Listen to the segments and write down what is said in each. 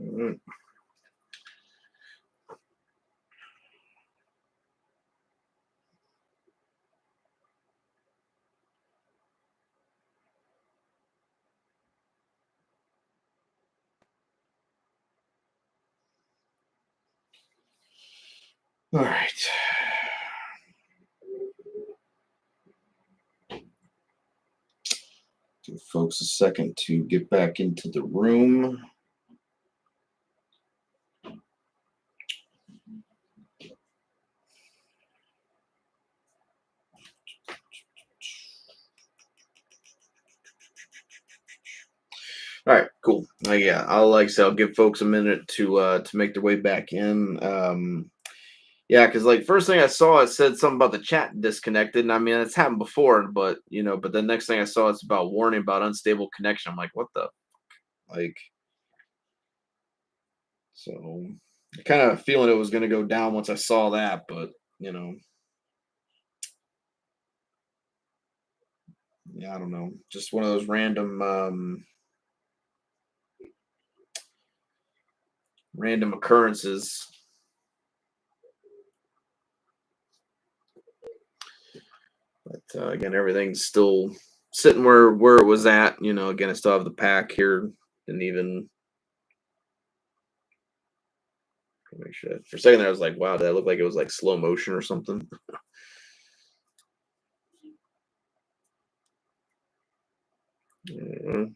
Mm. All right. Give folks a second to get back into the room. All right, cool. Yeah, I'll give folks a minute to make their way back in. Yeah, because like first thing I saw, it said something about the chat disconnected, and I mean it's happened before, but but the next thing I saw, it's about warning about unstable connection. I'm like, what the like? So, kind of feeling it was going to go down once I saw that, but you know, yeah, I don't know, just one of those random occurrences. But again, everything's still sitting where it was at. Again, I still have the pack here. Didn't even make sure. For a second there, I was like, "Wow, that looked like it was like slow motion or something." Mm.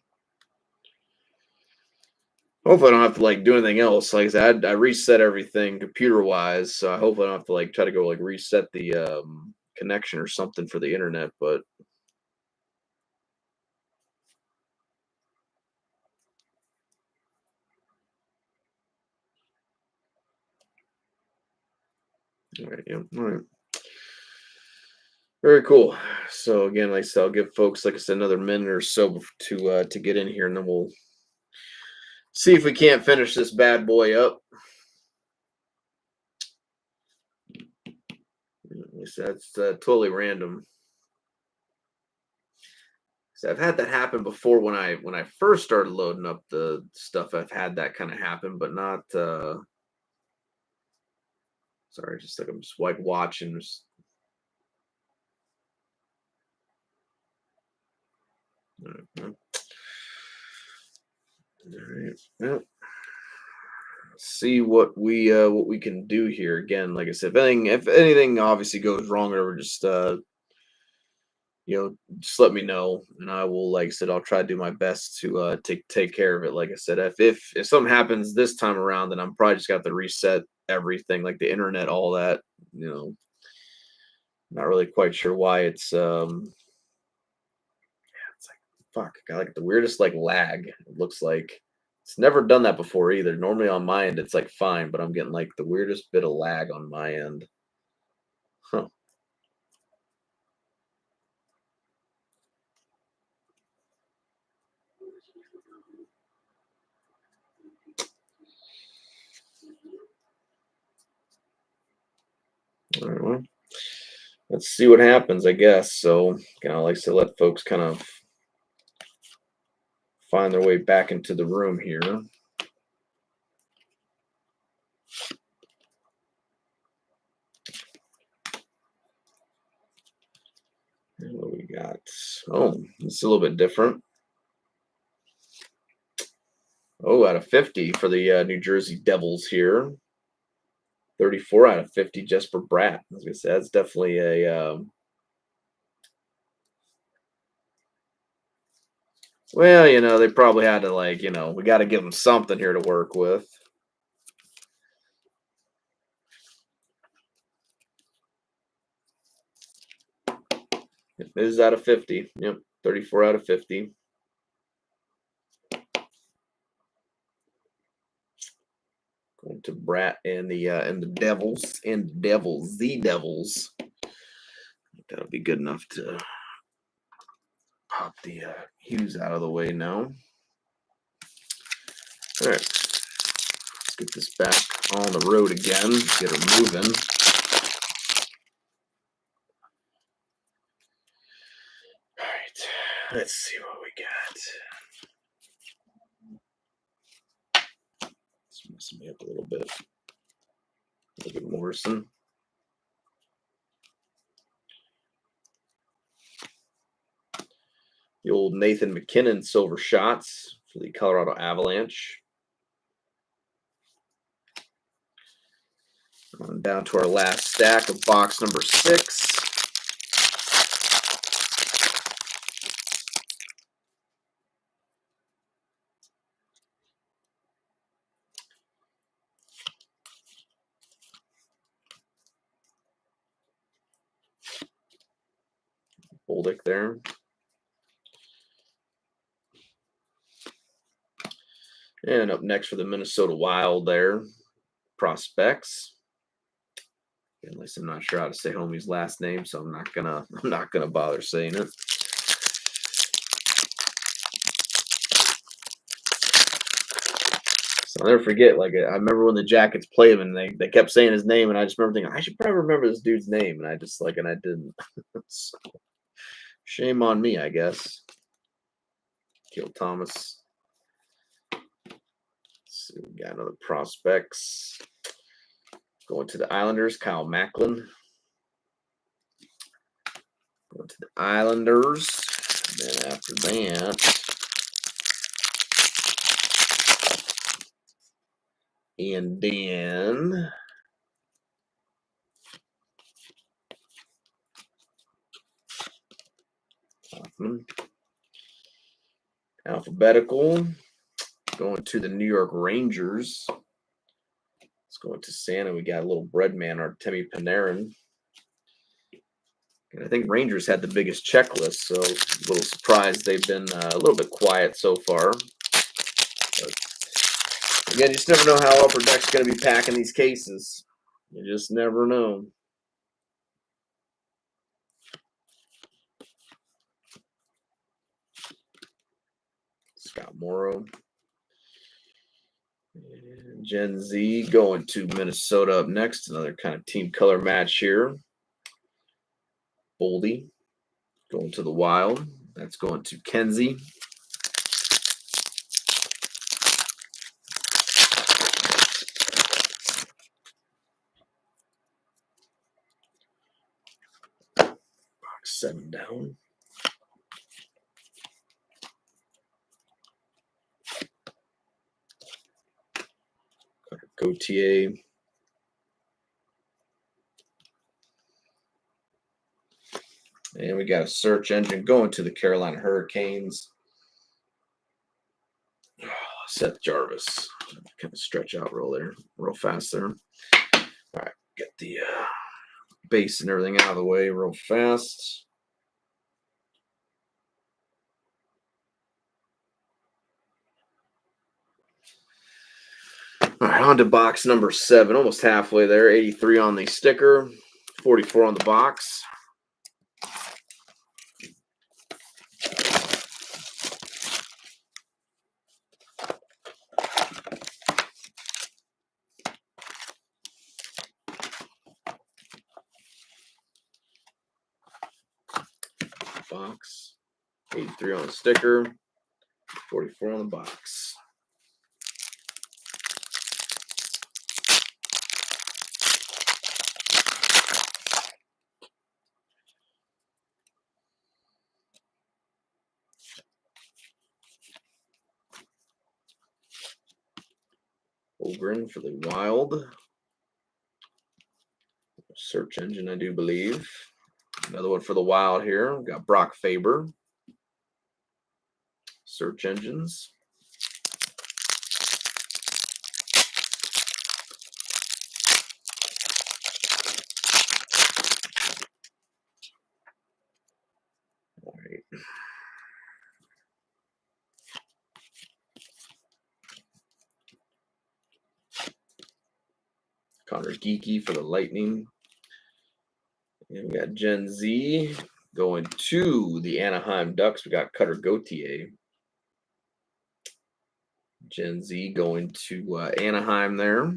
Hopefully, I don't have to like do anything else. Like I said, I reset everything computer wise, so I hope I don't have to like try to go like reset the connection or something for the internet. But all right, yeah, all right. Very cool. So again, like I said, I'll give folks, like I said, another minute or so to get in here, and then we'll see if we can't finish this bad boy up. That's totally random. So I've had that happen before when I first started loading up the stuff. I've had that kind of happen, but not. Sorry, just like I'm just like watching. All right. Well, see what we can do here. Again, like I said, if anything obviously goes wrong or whatever, just just let me know, and I will, like I said, I'll try to do my best to take care of it. Like I said, if something happens this time around, then I'm probably just got to reset everything, like the internet, all that. You know, not really quite sure why it's like fuck, got like the weirdest like lag. It looks like it's never done that before either. Normally on my end it's like fine, but I'm getting like the weirdest bit of lag on my end. Huh. All right, well, let's see what happens, I guess. So, kind of like to let folks kind of find their way back into the room here. What we got? Oh, it's a little bit different. Oh, out of 50 for the New Jersey Devils here. 34 out of 50 Jesper Bratt. As I said, that's definitely a well, they probably had to like, we got to give them something here to work with. It is out of 50. Yep, 34 out of 50. Going to Bratt and the Devils. That'll be good enough to pop the Hughes out of the way now. All right, let's get this back on the road again. Get her moving. All right, let's see what we got. Mess me up a little bit. Look at Morrison. The old Nathan McKinnon silver shots for the Colorado Avalanche. On down to our last stack of box number 6. Bolduc there. And up next for the Minnesota Wild there, prospects. At least I'm not sure how to say homie's last name, so I'm not gonna bother saying it. So I'll never forget, like, I remember when the Jackets played him and they kept saying his name, and I just remember thinking, I should probably remember this dude's name, and I didn't. So, shame on me, I guess. Kill Thomas. Let's see, we got another prospects. Going to the Islanders, Kyle Macklin. Going to the Islanders. And then after that, and then alphabetical. Going to the New York Rangers. Let's go into Santa. We got a little bread man, Artemi Panarin. And I think Rangers had the biggest checklist, so a little surprised they've been a little bit quiet so far. But again, you just never know how Upper Deck's going to be packing these cases. You just never know. Scott Morrow. And Gen Z going to Minnesota up next. Another kind of team color match here. Boldy going to the Wild. That's going to Kenzie. Box 7 down. Gauthier. And we got a search engine going to the Carolina Hurricanes. Seth Jarvis. Kind of stretch out real fast there. All right, get the base and everything out of the way real fast. All right, on to box number 7. Almost halfway there. 83 on the sticker, 44 on the box. Box. 83 on the sticker, 44 on the box. Ogren for the Wild. Search engine, I do believe. Another one for the Wild here. We've got Brock Faber. Search engines. All right. Connor Geeky for the Lightning. And we got Gen Z going to the Anaheim Ducks. We got Cutter Gauthier. Gen Z going to Anaheim there.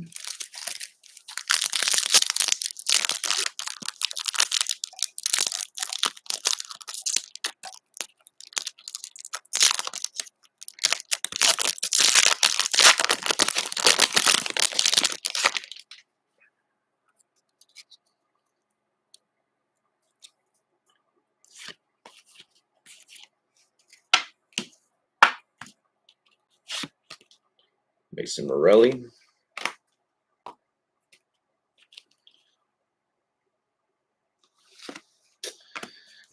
Mason Morelli.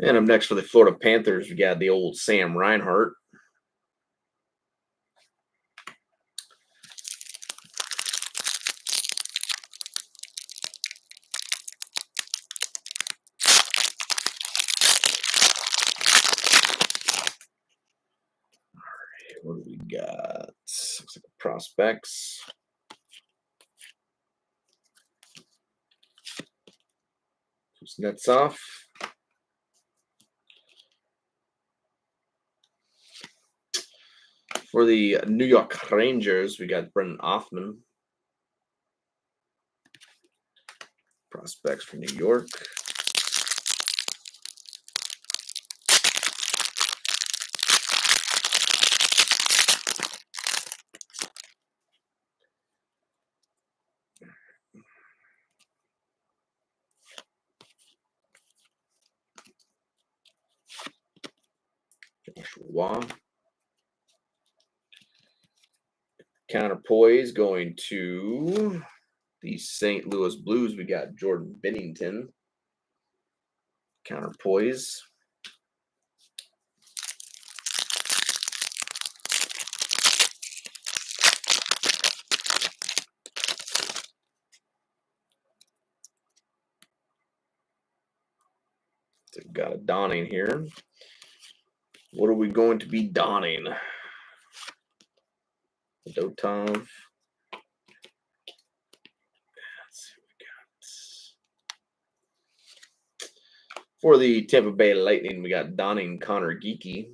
And up next for the Florida Panthers, we got the old Sam Reinhart. What do we got? Looks like prospects. Kuznetsov. For the New York Rangers, we got Brendan Othman. Prospects for New York. Joshua. Counterpoise going to the St. Louis Blues. We got Jordan Binnington. Counterpoise. So we've got a donning here. What are we going to be donning? Dotov. Let's see what we got. For the Tampa Bay Lightning, we got donning Connor Geekie.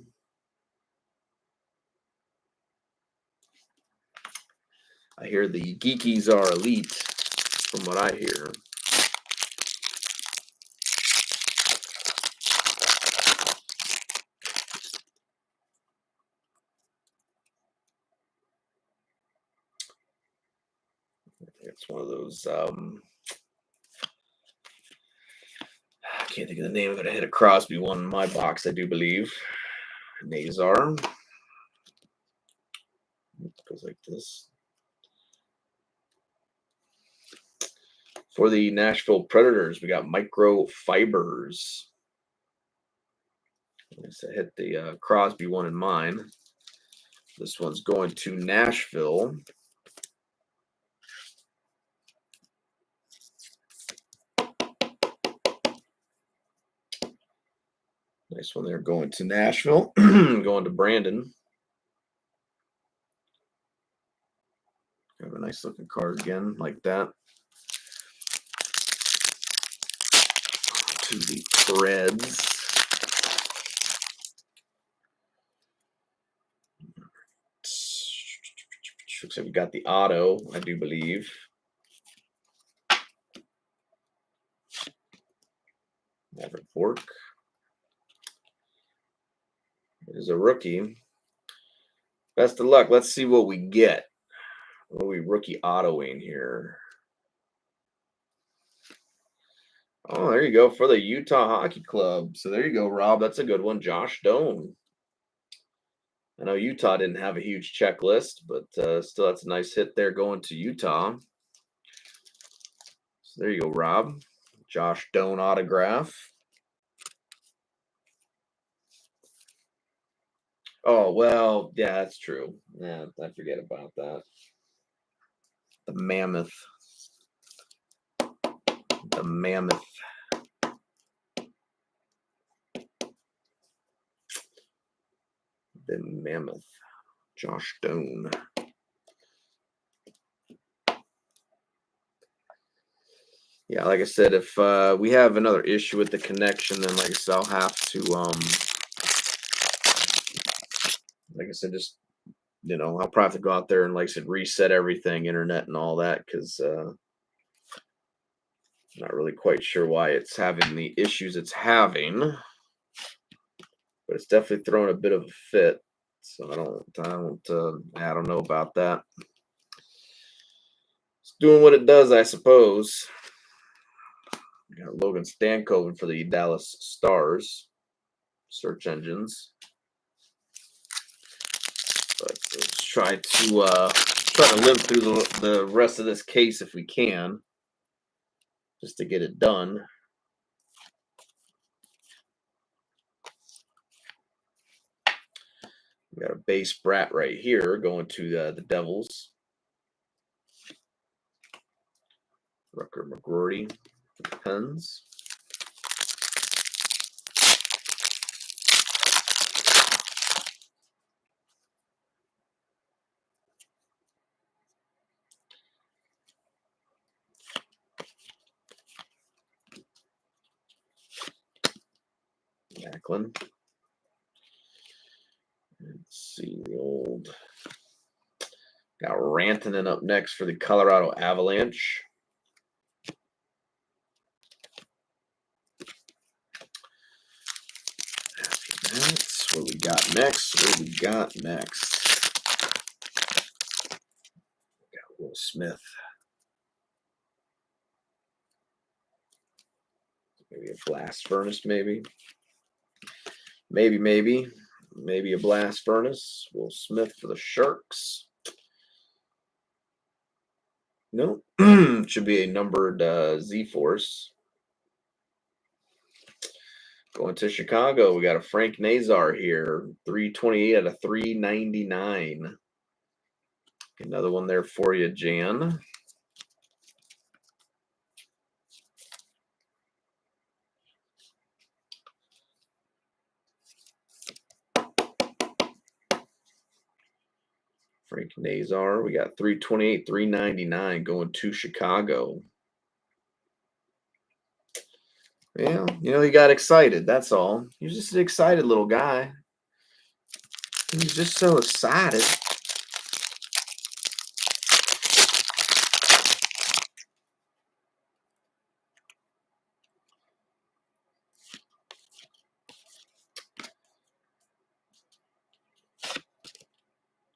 I hear the Geekies are elite, from what I hear. It's one of those. I can't think of the name of it. I had a Crosby one in my box, I do believe. Nazar. It goes like this. For the Nashville Predators, we got Microfibers. I hit the Crosby one in mine. This one's going to Nashville. Nice one there going to Nashville. Going to Brandon. Have a nice looking card again, like that. To the Preds. Looks like we got the auto, I do believe. Maverick Bork. It is a rookie. Best of luck. Let's see what we get. What are we rookie autoing here? Oh, there you go for the Utah Hockey Club. So there you go, Rob. That's a good one. Josh Doan. I know Utah didn't have a huge checklist, but still, that's a nice hit there going to Utah. So there you go, Rob. Josh Doan autograph. Oh, well, yeah, that's true. Yeah, I forget about that. The Mammoth. The Mammoth. The Mammoth. Josh Doan. Yeah, like I said, if we have another issue with the connection, then like I said, I'll have to like I said, just I'll probably have to go out there and like I said, reset everything, internet and all that, because I'm not really quite sure why it's having the issues it's having. But it's definitely throwing a bit of a fit. So I don't know about that. It's doing what it does, I suppose. We got Logan Stankoven for the Dallas Stars. Search engines. But let's try to try to limp through the rest of this case if we can, just to get it done. We got a base brat right here going to the Devils. Rucker McGrory for the Pens. Macklin. Let's see the old. Got Rantanen up next for the Colorado Avalanche. After that, what we got next? We got Will Smith. Maybe a blast furnace, maybe. Maybe a blast furnace. Will Smith for the Sharks. No, should be a numbered Z-Force. Going to Chicago, we got a Frank Nazar here, 328 out of 399. Another one there for you, Jan. Frank Nazar, we got 328, 399 going to Chicago. Yeah, he got excited. That's all. He's just an excited little guy. He's just so excited.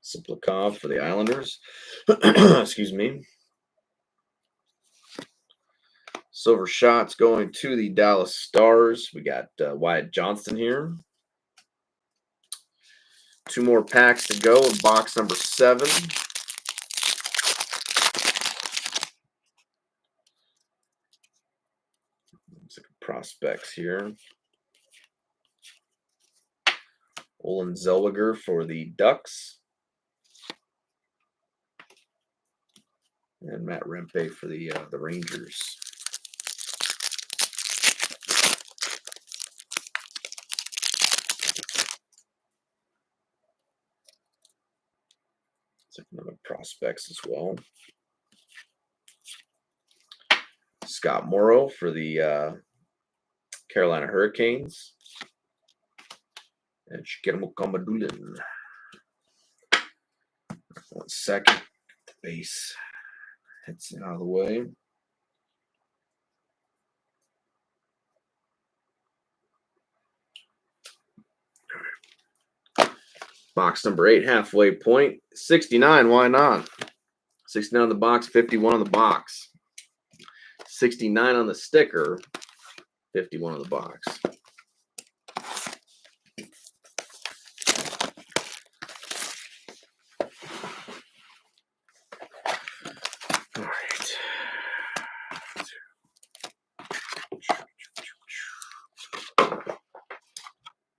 Simplikov for the Islanders. Excuse me. Silver shots going to the Dallas Stars. We got Wyatt Johnston here. 2 more packs to go in box number 7. Looks like prospects here. Olen Zellweger for the Ducks. And Matt Rempe for the Rangers. It's like another prospects as well. Scott Morrow for the Carolina Hurricanes. And Shigeru Kamadulin. 1 second. The base hits it out of the way. Box number 8, halfway point. 69, why not? 69 on the box, 51 on the box. 69 on the sticker, 51 on the box. All right.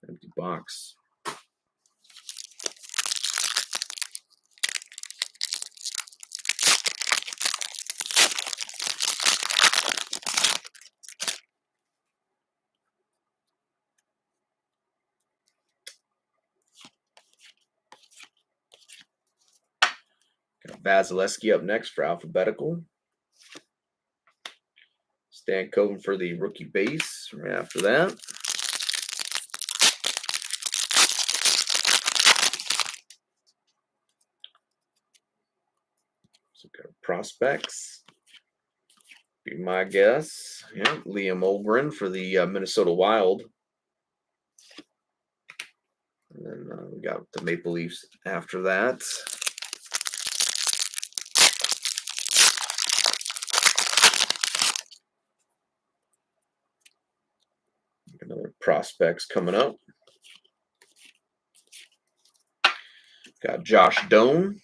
Empty box. Got Vasilevsky up next for alphabetical. Stan Coven for the rookie base right after that. So got prospects. Be my guess. Yeah, Liam Olgren for the Minnesota Wild. And then we got the Maple Leafs after that. Another prospects coming up. Got Josh Doan.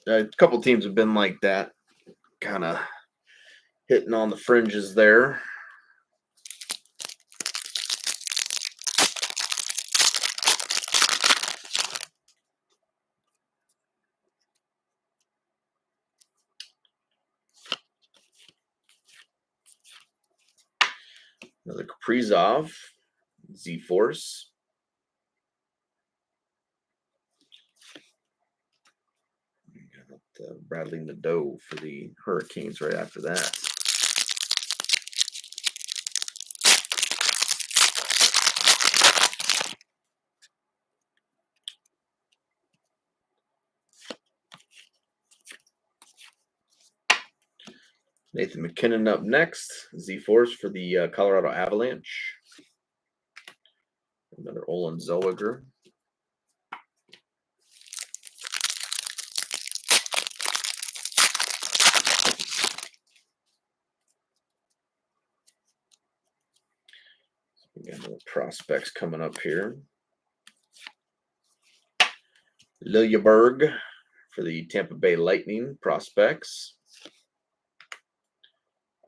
A couple teams have been like that, kind of hitting on the fringes there. Another Kaprizov, Z-Force. Bradley Nadeau for the Hurricanes right after that. Nathan McKinnon up next. Z-Force for the Colorado Avalanche. Another Olin Zellweger. We got more prospects coming up here. Liljeberg for the Tampa Bay Lightning prospects.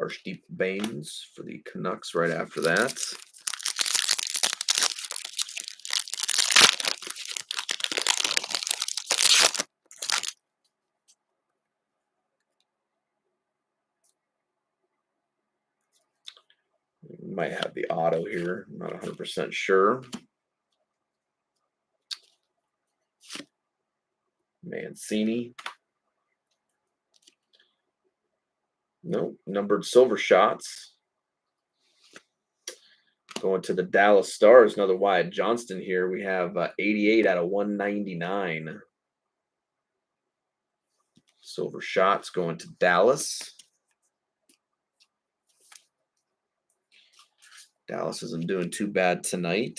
Arshdeep Baines for the Canucks right after that. We might have the auto here. I'm not 100% sure. Mancini. Nope. Numbered silver shots. Going to the Dallas Stars, another Wyatt Johnston here. We have 88 out of 199. Silver shots going to Dallas. Dallas isn't doing too bad tonight.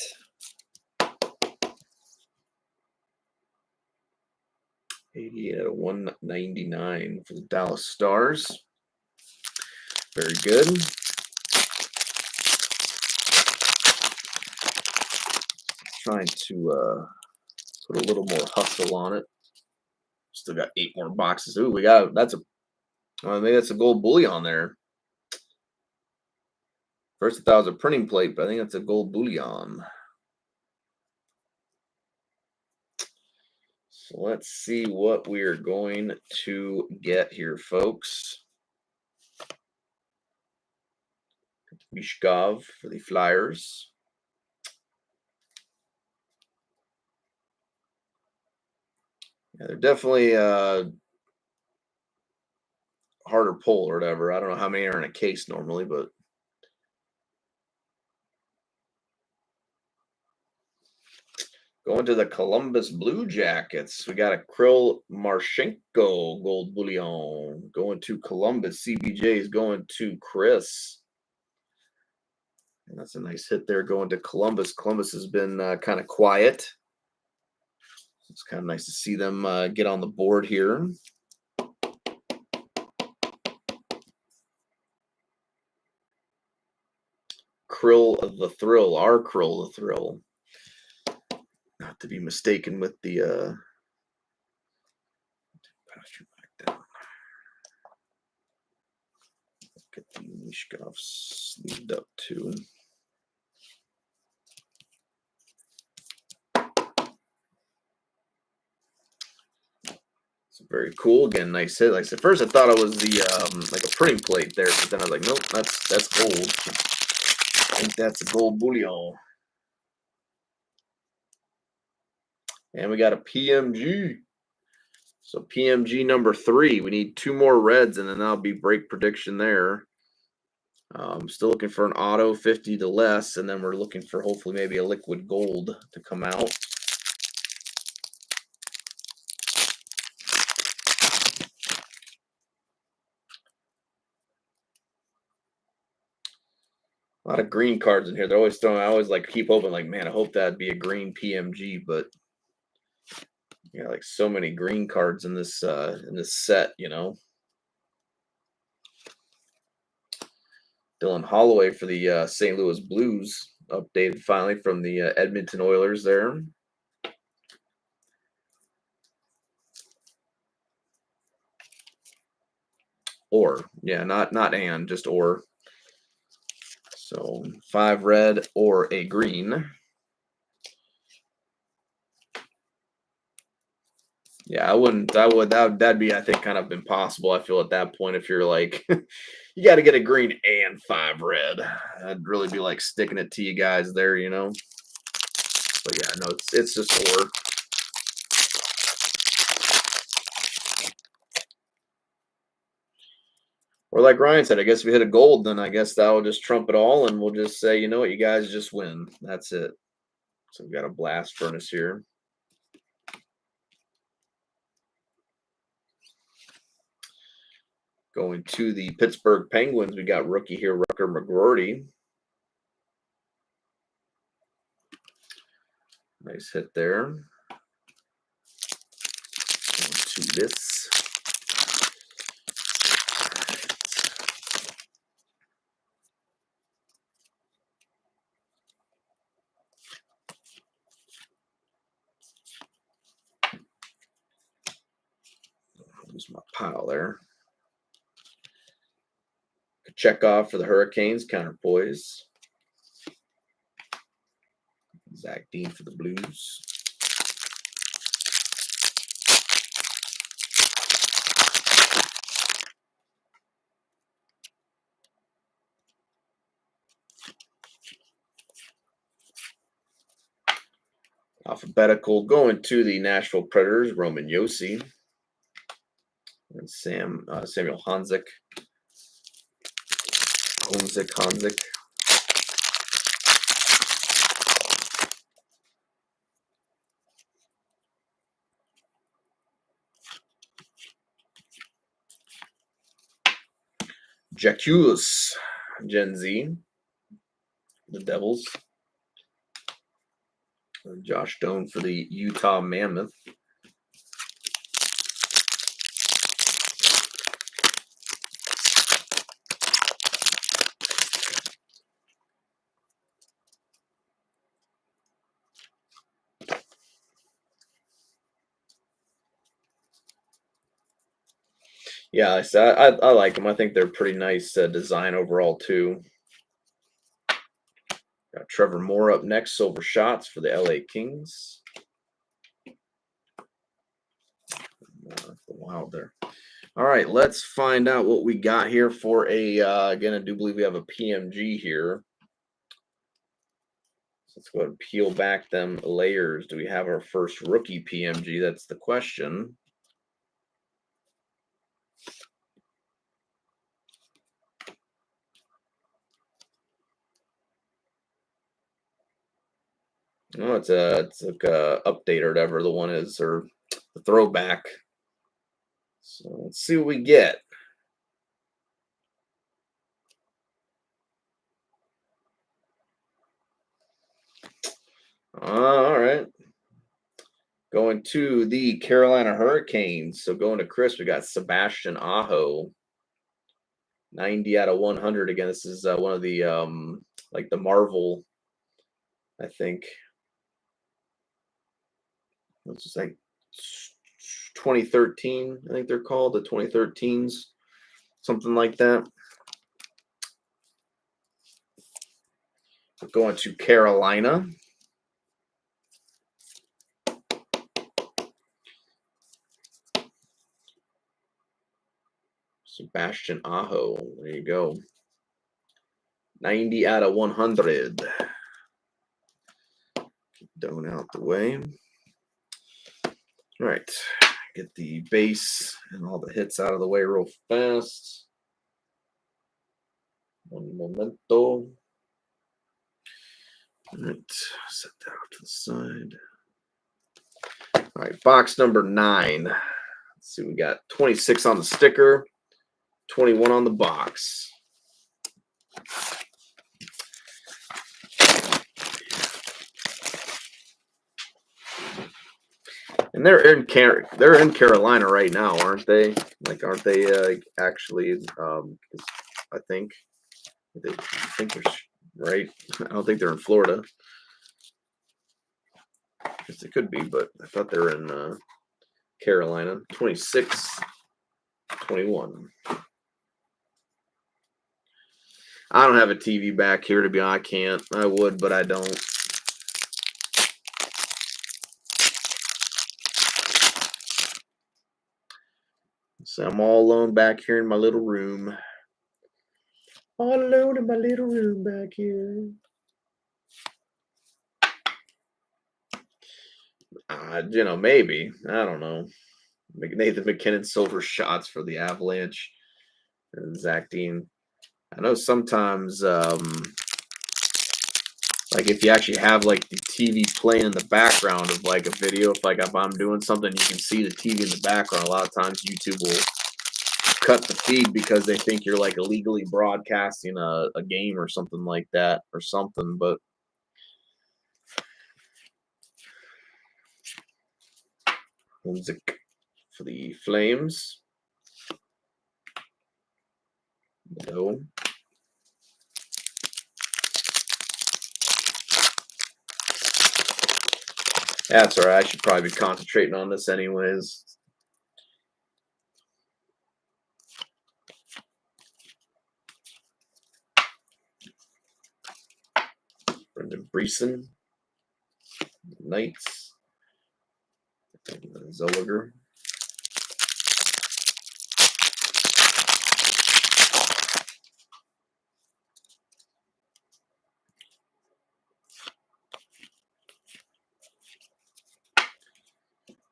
$88 out of 199 for the Dallas Stars. Very good. Trying to put a little more hustle on it. Still got 8 more boxes. Ooh, we got maybe that's a gold bullion there. First I thought it was a printing plate, but I think that's a gold bullion. So let's see what we are going to get here, folks. Mishkov for the Flyers. Yeah, they're definitely harder pull or whatever. I don't know how many are in a case normally, but going to the Columbus Blue Jackets. We got a Krill Marchenko gold bullion. Going to Columbus. CBJ is going to Chris. And that's a nice hit there going to Columbus. Columbus has been kind of quiet. It's kind of nice to see them get on the board here. Krill of the Thrill, our Krill the Thrill. Not to be mistaken with the pasture back down. Get the Mishkov sleeved up too. It's very cool. Again, nice hit. Like I said, first I thought it was the like a printing plate there, but then I was like, nope, that's gold. I think that's a gold bullion. And we got a PMG. So PMG number 3. We need 2 more reds, and then that'll be break prediction there. Still looking for an auto 50 to less, and then we're looking for hopefully maybe a liquid gold to come out. A lot of green cards in here. They're always throwing. I always like keep hoping, like, man, I hope that'd be a green PMG, but yeah, like so many green cards in this set, you know. Dylan Holloway for the St. Louis Blues, updated finally from the Edmonton Oilers there. Or. Yeah, not and, just or. So 5 red or a green. Yeah, that'd be, I think, kind of impossible. I feel at that point, if you're like, you got to get a green and 5 red. That'd really be like sticking it to you guys there, you know? But yeah, no, it's just or. Or like Ryan said, I guess if we hit a gold, then I guess that will just trump it all, and we'll just say, you know what, you guys just win. That's it. So we've got a blast furnace here. Going to the Pittsburgh Penguins, we got rookie here, Rutger McGroarty. Nice hit there. To this. Lose my pile there. Chekhov for the Hurricanes, counterpoise. Zach Dean for the Blues. Alphabetical going to the Nashville Predators, Roman Josi. And Samuel Honzek. Honzek. Jacques Gen Z. The Devils. Josh Doan for the Utah Mammoth. Yeah, I like them. I think they're pretty nice design overall, too. Got Trevor Moore up next, Silver Shots for the LA Kings. Wow, there. All right, let's find out what we got here for a, again, I do believe we have a PMG here. So let's go ahead and peel back them layers. Do we have our first rookie PMG? That's the question. No, it's like a update or whatever the one is, or the throwback. So let's see what we get. All right. Going to the Carolina Hurricanes. So going to Chris, we got Sebastian Aho. 90 out of 100. Again, this is one of the like the Marvel, I think. What's just like 2013, I think they're called, the 2013s, something like that. Going to Carolina. Sebastian Aho. There you go. 90 out of 100. Keep Doan out the way. All right. Get the base and all the hits out of the way real fast. Un momento. All right. Set that out to the side. All right. Box number 9. Let's see. We got 26 on the sticker, 21 on the box. And they're in Carolina right now, aren't they? Like, aren't they actually? I think they're right. I don't think they're in Florida. I guess they could be, but I thought they were in Carolina. 26, 21. I don't have a TV back here to be honest. I can't. I would, but I don't. So I'm all alone back here in my little room. All alone in my little room back here. Maybe. I don't know. Nathan McKinnon silver shots for the Avalanche. And Zach Dean. I know sometimes, like if you actually have like the TV playing in the background of like a video, if I'm doing something, you can see the TV in the background. A lot of times YouTube will cut the feed because they think you're like illegally broadcasting a game or something like that or something. But music for the Flames. No. That's all right. I should probably be concentrating on this anyways. Brendan Breeson. Knights. Zolliger.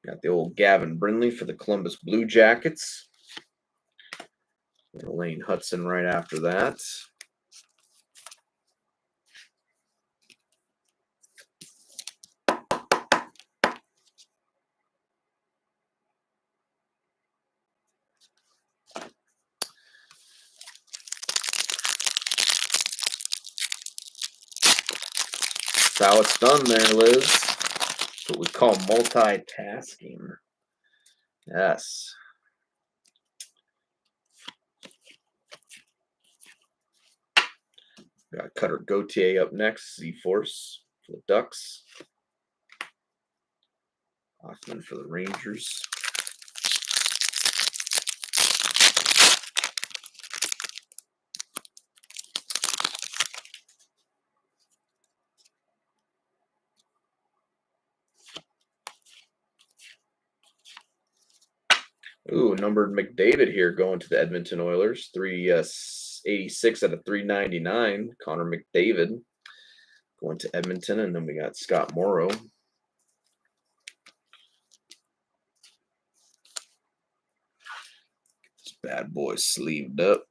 Got the old Gavin Brindley for the Columbus Blue Jackets. Lane Hudson right after that. That's how it's done there, Liz. What we call multitasking. Yes. Got Cutter Gauthier up next. Z-Force for the Ducks. Hoffman for the Rangers. Ooh, numbered McDavid here going to the Edmonton Oilers. 386 out of 399. Connor McDavid going to Edmonton. And then we got Scott Morrow. This bad boy sleeved up.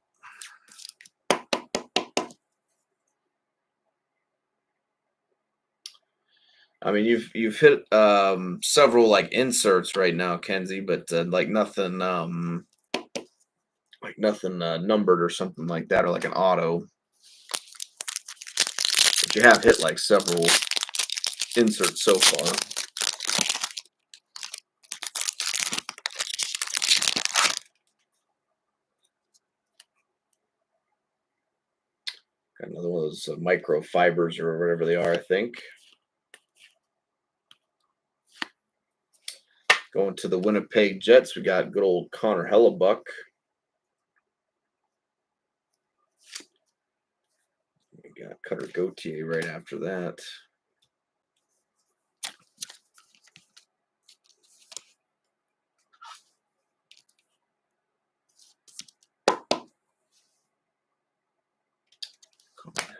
I mean, you've hit several like inserts right now, Kenzie, but like nothing numbered or something like that, or like an auto. But you have hit like several inserts so far. Got another one of those microfibers or whatever they are, I think. Going to the Winnipeg Jets, we got good old Connor Hellebuck. We got Cutter Gauthier right after that.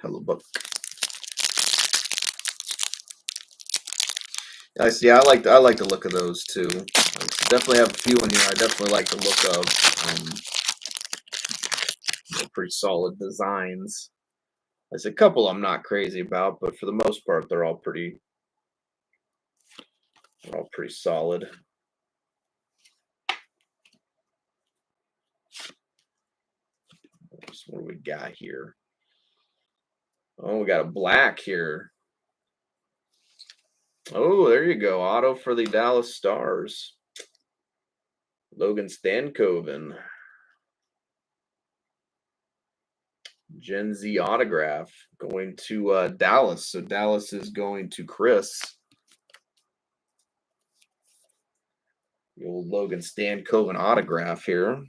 Hellebuck. I see. I like the look of those too. I definitely have a few in here. I definitely like the look of. Pretty solid designs. There's a couple I'm not crazy about, but for the most part, they're all pretty solid. What do we got here? Oh, we got a black here. Oh, there you go. Auto for the Dallas Stars. Logan Stankoven. Gen Z autograph going to Dallas. So Dallas is going to Chris. The old Logan Stankoven autograph here.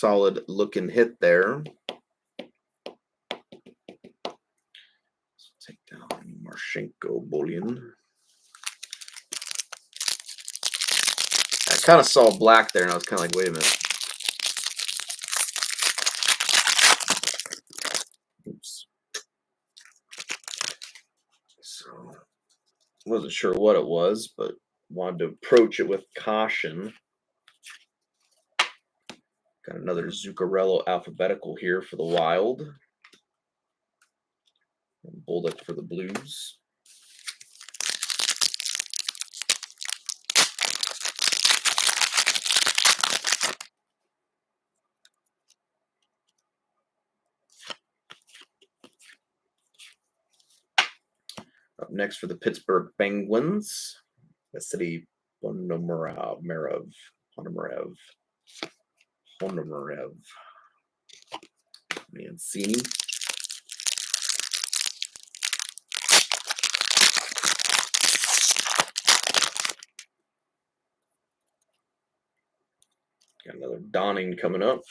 solid looking hit there. Let's take down Marchenko bullion. I kind of saw black there, and I was kind of like, wait a minute. Oops. So, wasn't sure what it was, but wanted to approach it with caution. Got another Zuccarello alphabetical here for the Wild. And Bolduc for the Blues. Up next for the Pittsburgh Penguins, Vasily Ponomarev. Mancini. Got another Donning coming up.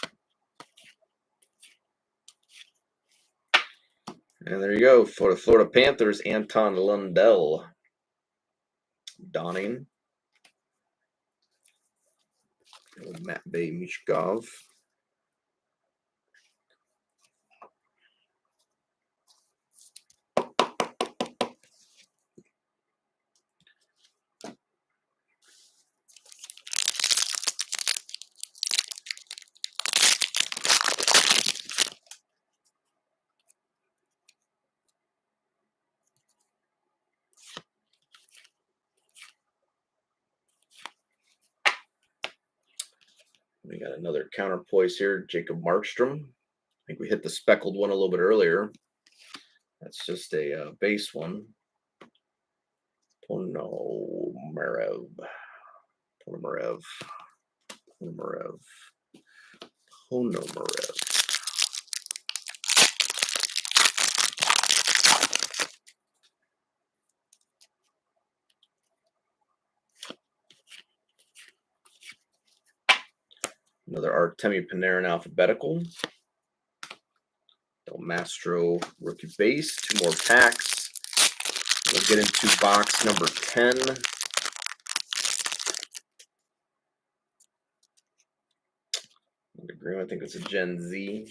And there you go. For the Florida Panthers, Anton Lundell. Donning. Matvei Michkov. We got another counterpoise here, Jacob Markstrom. I think we hit the speckled one a little bit earlier. That's just a base one. Ponomarev. Another Artemi Panarin alphabetical. Del Mastro rookie base. 2 more packs. We'll get into box number 10. I think it's a Gen Z.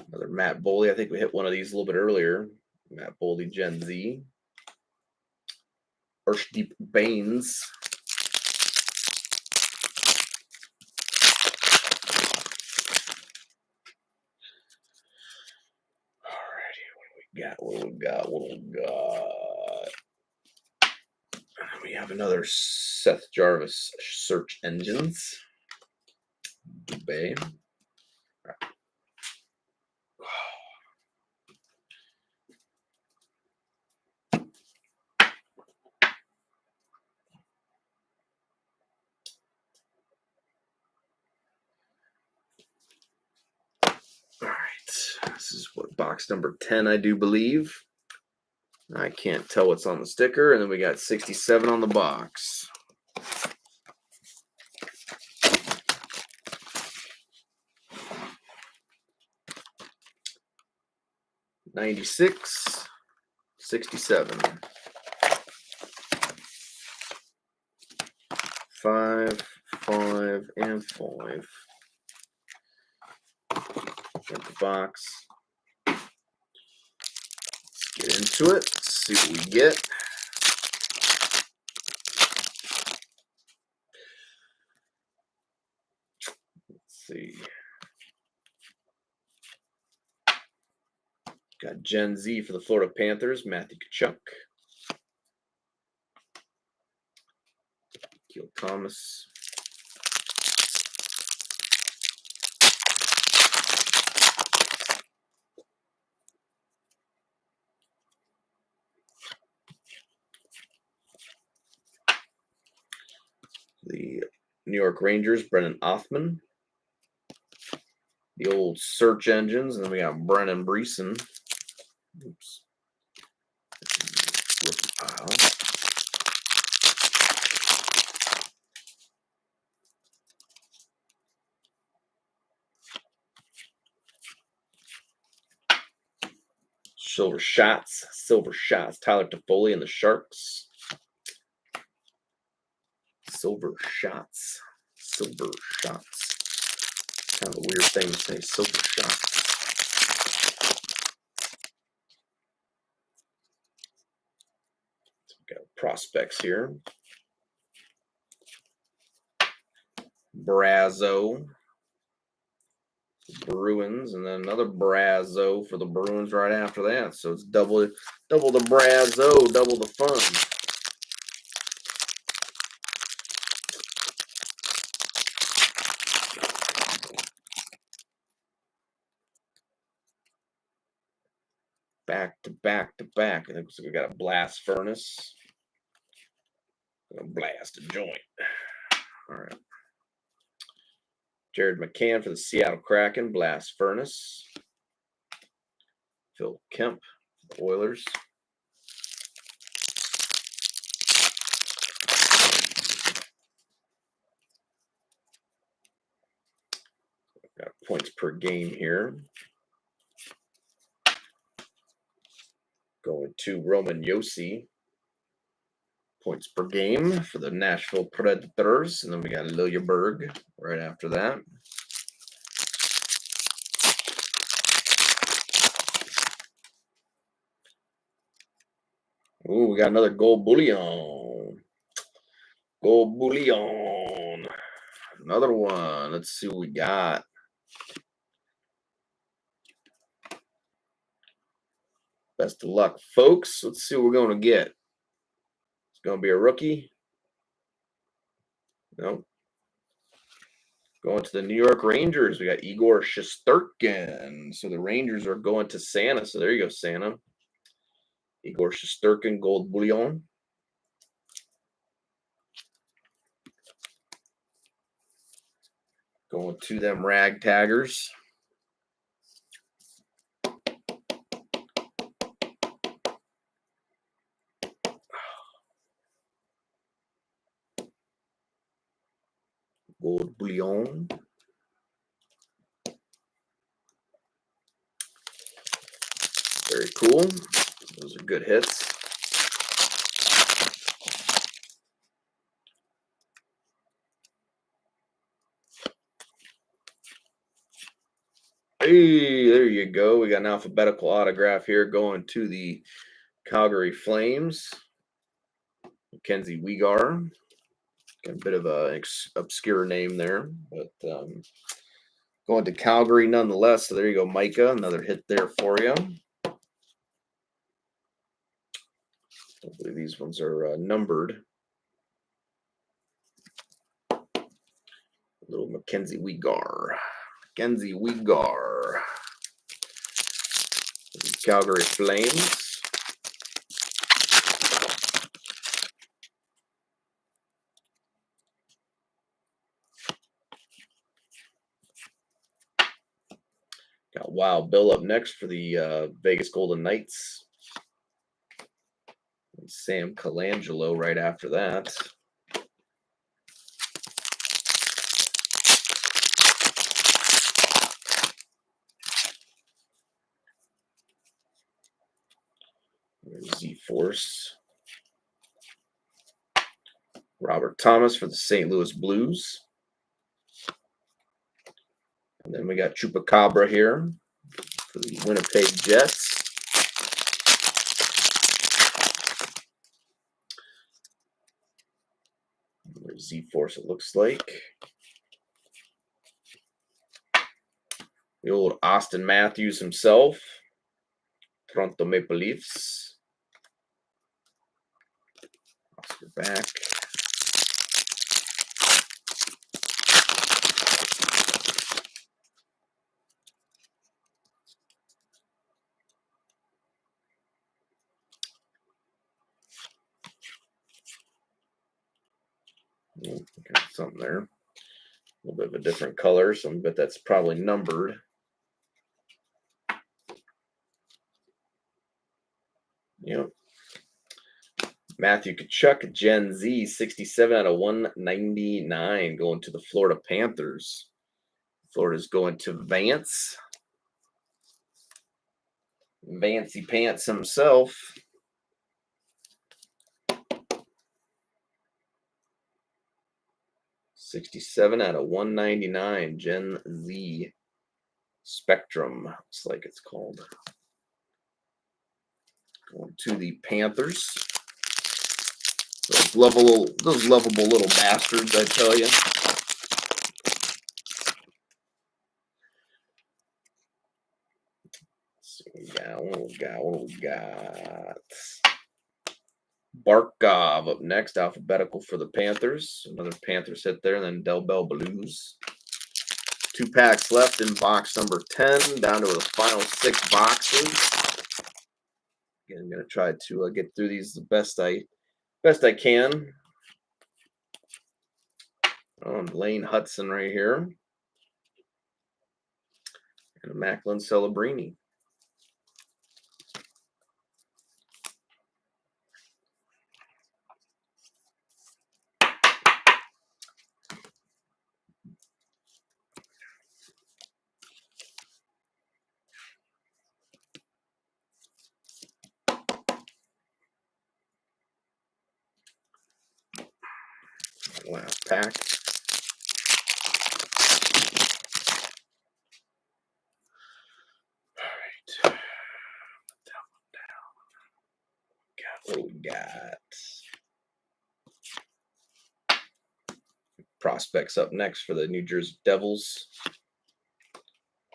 Another Matt Boley. I think we hit one of these a little bit earlier. Matt Boley Gen Z. Arshdeep Baines. What do we got? We have another Seth Jarvis Search Engines. Dubé. All right, this is what box number 10, I do believe. I can't tell what's on the sticker, and then we got 67 on the box. '96, 67. 5, 5, and 5. Get the box. Let's get into it. See what we get. Let's see. Got Gen Z for the Florida Panthers, Matthew Tkachuk. Keel Thomas. The New York Rangers, Brennan Othman. The old search engines, and then we got Brennan Breeson. Oops. Rookie pile. Silver Shots. Tyler Toffoli and the Sharks. Silver Shots. Kind of a weird thing to say, Silver Shots. So we got prospects here. Brazo. Bruins, and then another Brazo for the Bruins right after that. So it's double the Brazo, double the fun. Back to back to back. I think we got a blast furnace. Gonna blast a joint. All right. Jared McCann for the Seattle Kraken, blast furnace. Phil Kemp for the Oilers. Got points per game here. Going to Roman Josi. Points per game for the Nashville Predators. And then we got Liljeberg right after that. Ooh, we got another gold bullion. Gold bullion. Another one. Let's see what we got. Best of luck, folks. Let's see what we're going to get. It's going to be a rookie. Nope. Going to the New York Rangers. We got Igor Shesterkin. So the Rangers are going to Santa. So there you go, Santa. Igor Shesterkin, gold bullion. Going to them ragtaggers. Gold bullion. Very cool. Those are good hits. Hey, there you go. We got an alphabetical autograph here going to the Calgary Flames. Mackenzie Weegar. Got a bit of an obscure name there, but going to Calgary nonetheless. So there you go, Micah. Another hit there for you. Hopefully these ones are numbered. Little Mackenzie Weegar. Calgary Flames. Got Wild Bill up next for the Vegas Golden Knights. And Sam Colangelo right after that. Z-Force. Robert Thomas for the St. Louis Blues. And then we got Chupacabra here for the Winnipeg Jets. There's Z-Force, it looks like. The old Austin Matthews himself. Toronto Maple Leafs. Oscar back. Got something there. A little bit of a different color, so I bet that's probably numbered. Yep. Matthew Tkachuk, Gen Z, 67 out of 199, going to the Florida Panthers. Florida's going to Vance. Vancy Pants himself. $67 out of $199. Gen Z Spectrum, looks like it's called. Going to the Panthers. Those lovable little bastards, I tell you. What we got? Barkov up next, alphabetical for the Panthers. Another Panthers hit there, and then Del Bell Blues. 2 packs left in box number 10, down to the final 6 boxes. Again, I'm going to try to get through these the best I can. Lane Hudson right here. And a Macklin Celebrini. Last pack. All right. Put that one down. What do we got? Prospects up next for the New Jersey Devils.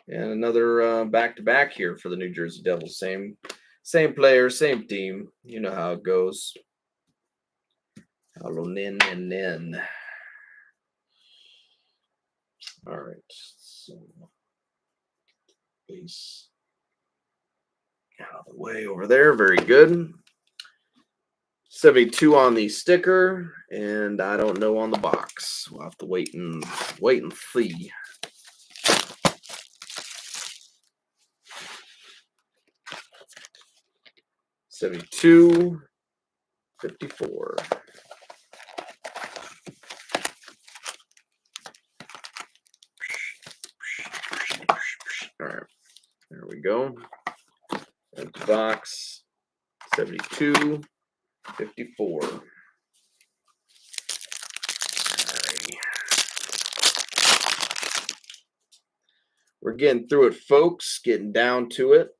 And another back-to-back here for the New Jersey Devils. Same player, same team. You know how it goes. Halonen. All right. So, base out of the way over there. Very good. 72 on the sticker, and I don't know on the box. We'll have to wait and see. $72, $54. All right, there we go. Empty box. 72, 54. We're getting through it, folks. Getting down to it.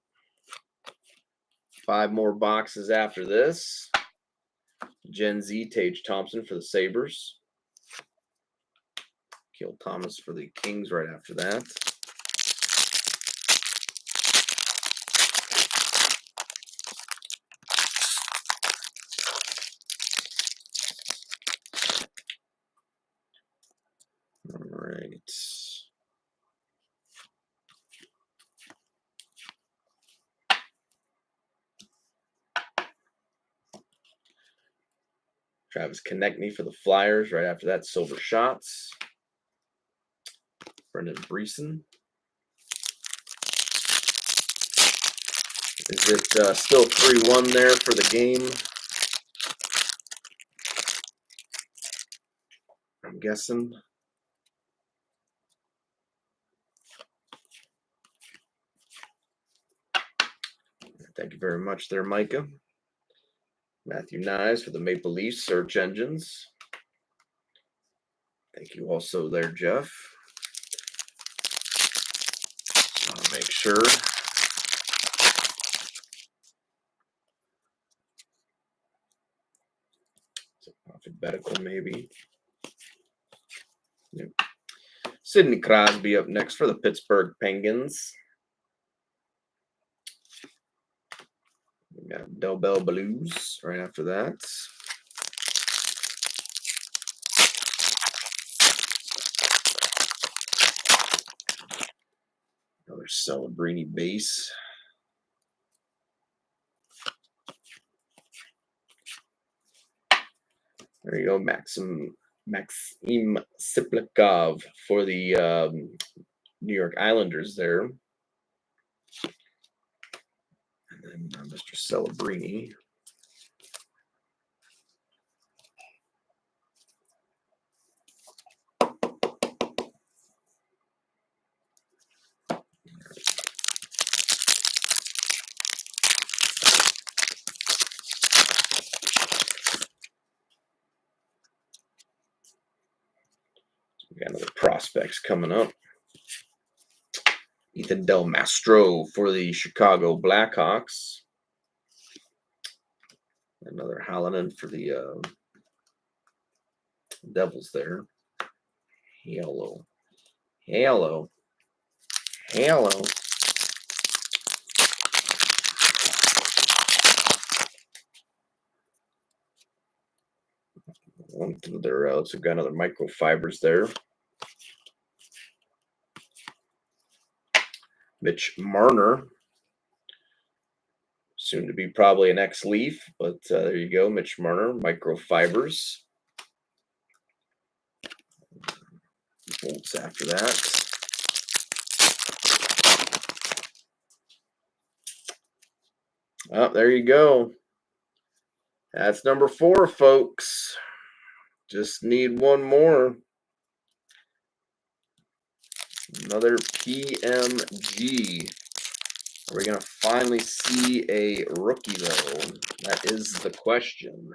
5 more boxes after this. Gen Z, Tage Thompson for the Sabres. Kill Thomas for the Kings right after that. All right. Travis Konechny for the Flyers. Right after that, Silver Shots. Brendan Breeson. Is it still 3-1 there for the game? I'm guessing. Thank you very much there, Micah. Matthew Nyes for the Maple Leafs search engines. Thank you also there, Jeff. I'll make sure. It's alphabetical, maybe. Yep. Sidney Crosby up next for the Pittsburgh Penguins. We got Del Bell Blues right after that. Another Celebrini base. There you go, Maxim Siplikov for the New York Islanders there. And then Mr. Celebrini. prospects coming up. Ethan Del Mastro for the Chicago Blackhawks. Another Hallinan for the Devils there. Hello. Hello. Hello. One through their outs. We've got another microfibers there. Mitch Marner. Soon to be probably an ex-Leaf, but there you go. Mitch Marner, microfibers. Bolts after that. Oh, there you go. That's number 4, folks. Just need one more. Another PMG. Are we going to finally see a rookie, though? That is the question.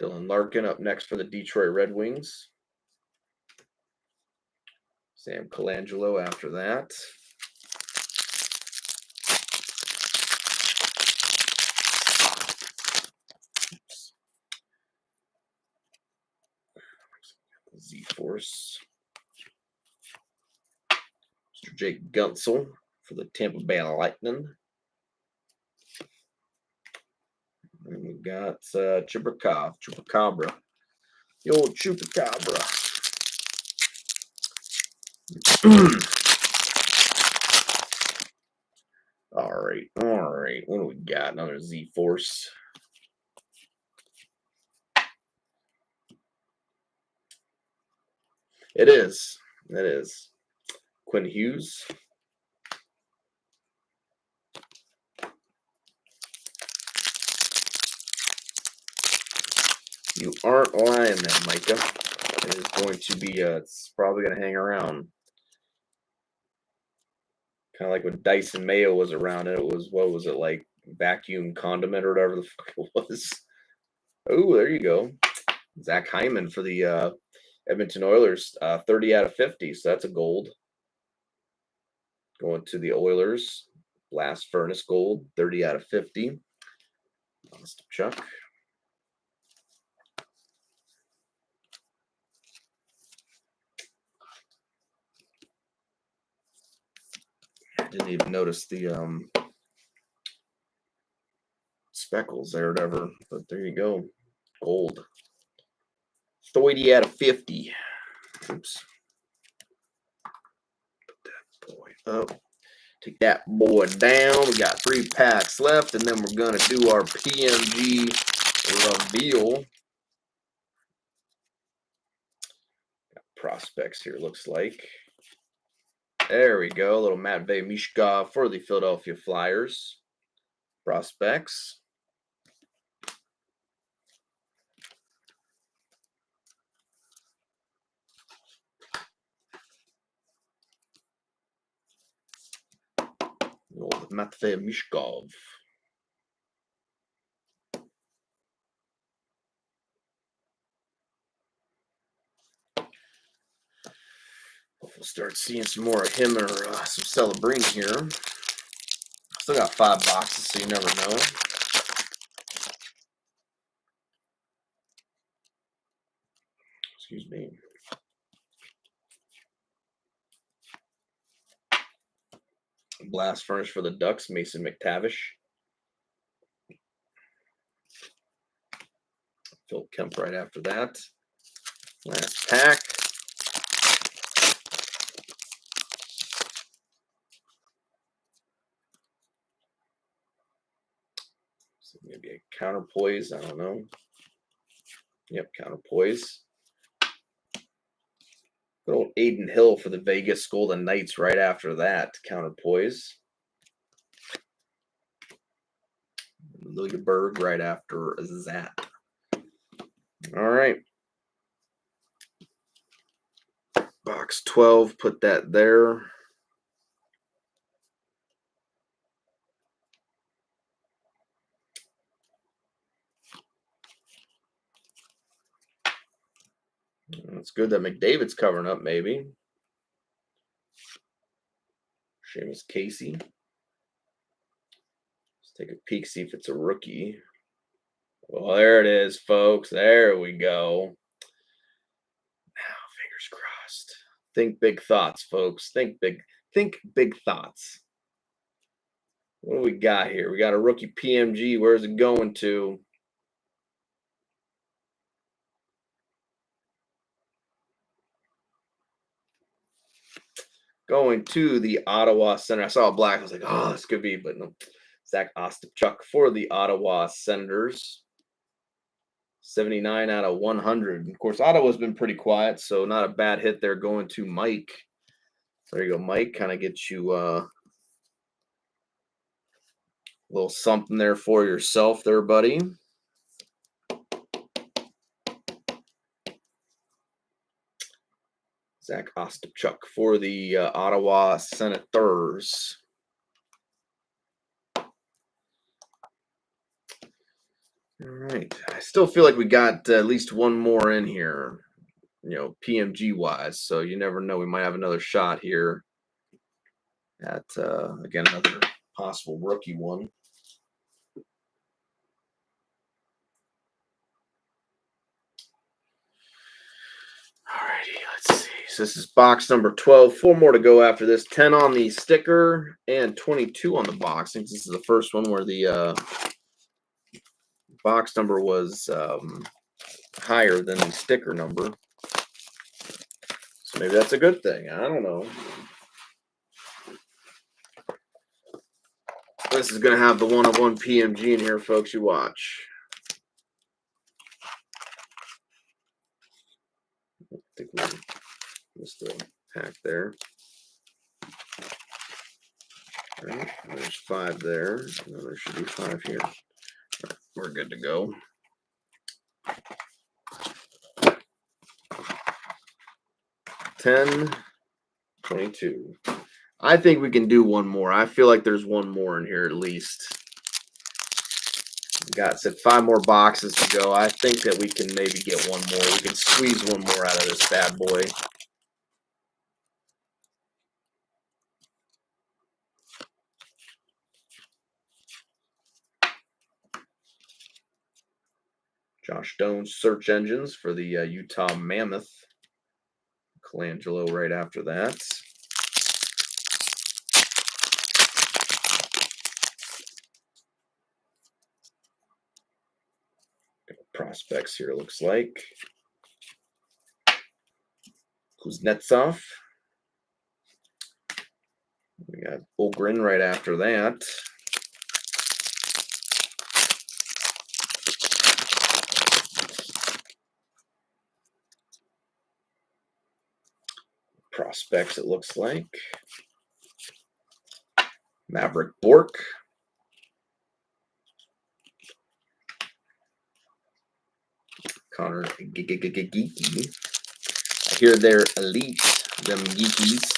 Dylan Larkin up next for the Detroit Red Wings. Sam Colangelo after that. Z-Force. Mr. Jake Guentzel for the Tampa Bay Lightning. And we got Chupacabra. The old Chupacabra. All right. What do we got? Another Z-Force. It is. Quinn Hughes. You aren't lying there, Micah. It is going to be, it's probably going to hang around. Kind of like when Dyson Mayo was around, and it was, what was it, like vacuum condiment or whatever the fuck it was. Oh, there you go. Zach Hyman for the Edmonton Oilers, 30 out of 50, so that's a gold. Going to the Oilers, Blast Furnace gold, 30 out of 50. Austin Chuck. I didn't even notice the speckles there or whatever, but there you go. Gold. 30 out of 50. Oops. Put that boy up. Take that boy down. We got 3 packs left, and then we're going to do our PMG reveal. Got prospects here, looks like. There we go. A little Matvei Michkov for the Philadelphia Flyers. Prospects. Old Matvei Michkov. We'll start seeing some more of him or some Celebrini here. Still got 5 boxes, so you never know. Excuse me. Blast Furnace for the Ducks, Mason McTavish. Phil Kemp right after that. Last pack. So maybe a counterpoise, I don't know. Yep, counterpoise. Good old Aiden Hill for the Vegas Golden Knights right after that. Counterpoise. Liljeberg right after that. All right. Box 12, put that there. It's good that McDavid's covering up, maybe. Seamus Casey. Let's take a peek, see if it's a rookie. Well, there it is, folks. There we go. Now, fingers crossed. Think big thoughts, folks. Think big thoughts. What do we got here? We got a rookie PMG. Where's it going to? Going to the Ottawa Center. I saw a black. I was like, oh, this could be, but no. Zach Ostapchuk for the Ottawa Senators. 79 out of 100. Of course, Ottawa's been pretty quiet, so not a bad hit there going to Mike. There you go, Mike. Kind of gets you a little something there for yourself there, buddy. Zach Ostapchuk for the Ottawa Senators. All right. I still feel like we got at least one more in here, PMG wise. So you never know. We might have another shot here at, again, another possible rookie one. Alrighty, let's see. So this is box number 12. 4 more to go after this. 10 on the sticker and 22 on the box. I think this is the first one where the box number was higher than the sticker number. So maybe that's a good thing. I don't know. This is going to have the 1-of-1 PMG in here, folks. You watch. I think we missed a pack there. All right, there's 5 there. No, there should be 5 here. Right, we're good to go. $10, $22. I think we can do one more. I feel like there's one more in here at least. We got 5 more boxes to go. I think that we can maybe get one more. We can squeeze one more out of this bad boy. Josh Stone's search engines for the Utah Mammoth. Colangelo right after that. Prospects here, looks like. Kuznetsov. We got Bogren right after that. Prospects, it looks like. Maverick Bork. Connor Geeky. I hear they're elite, them geekies.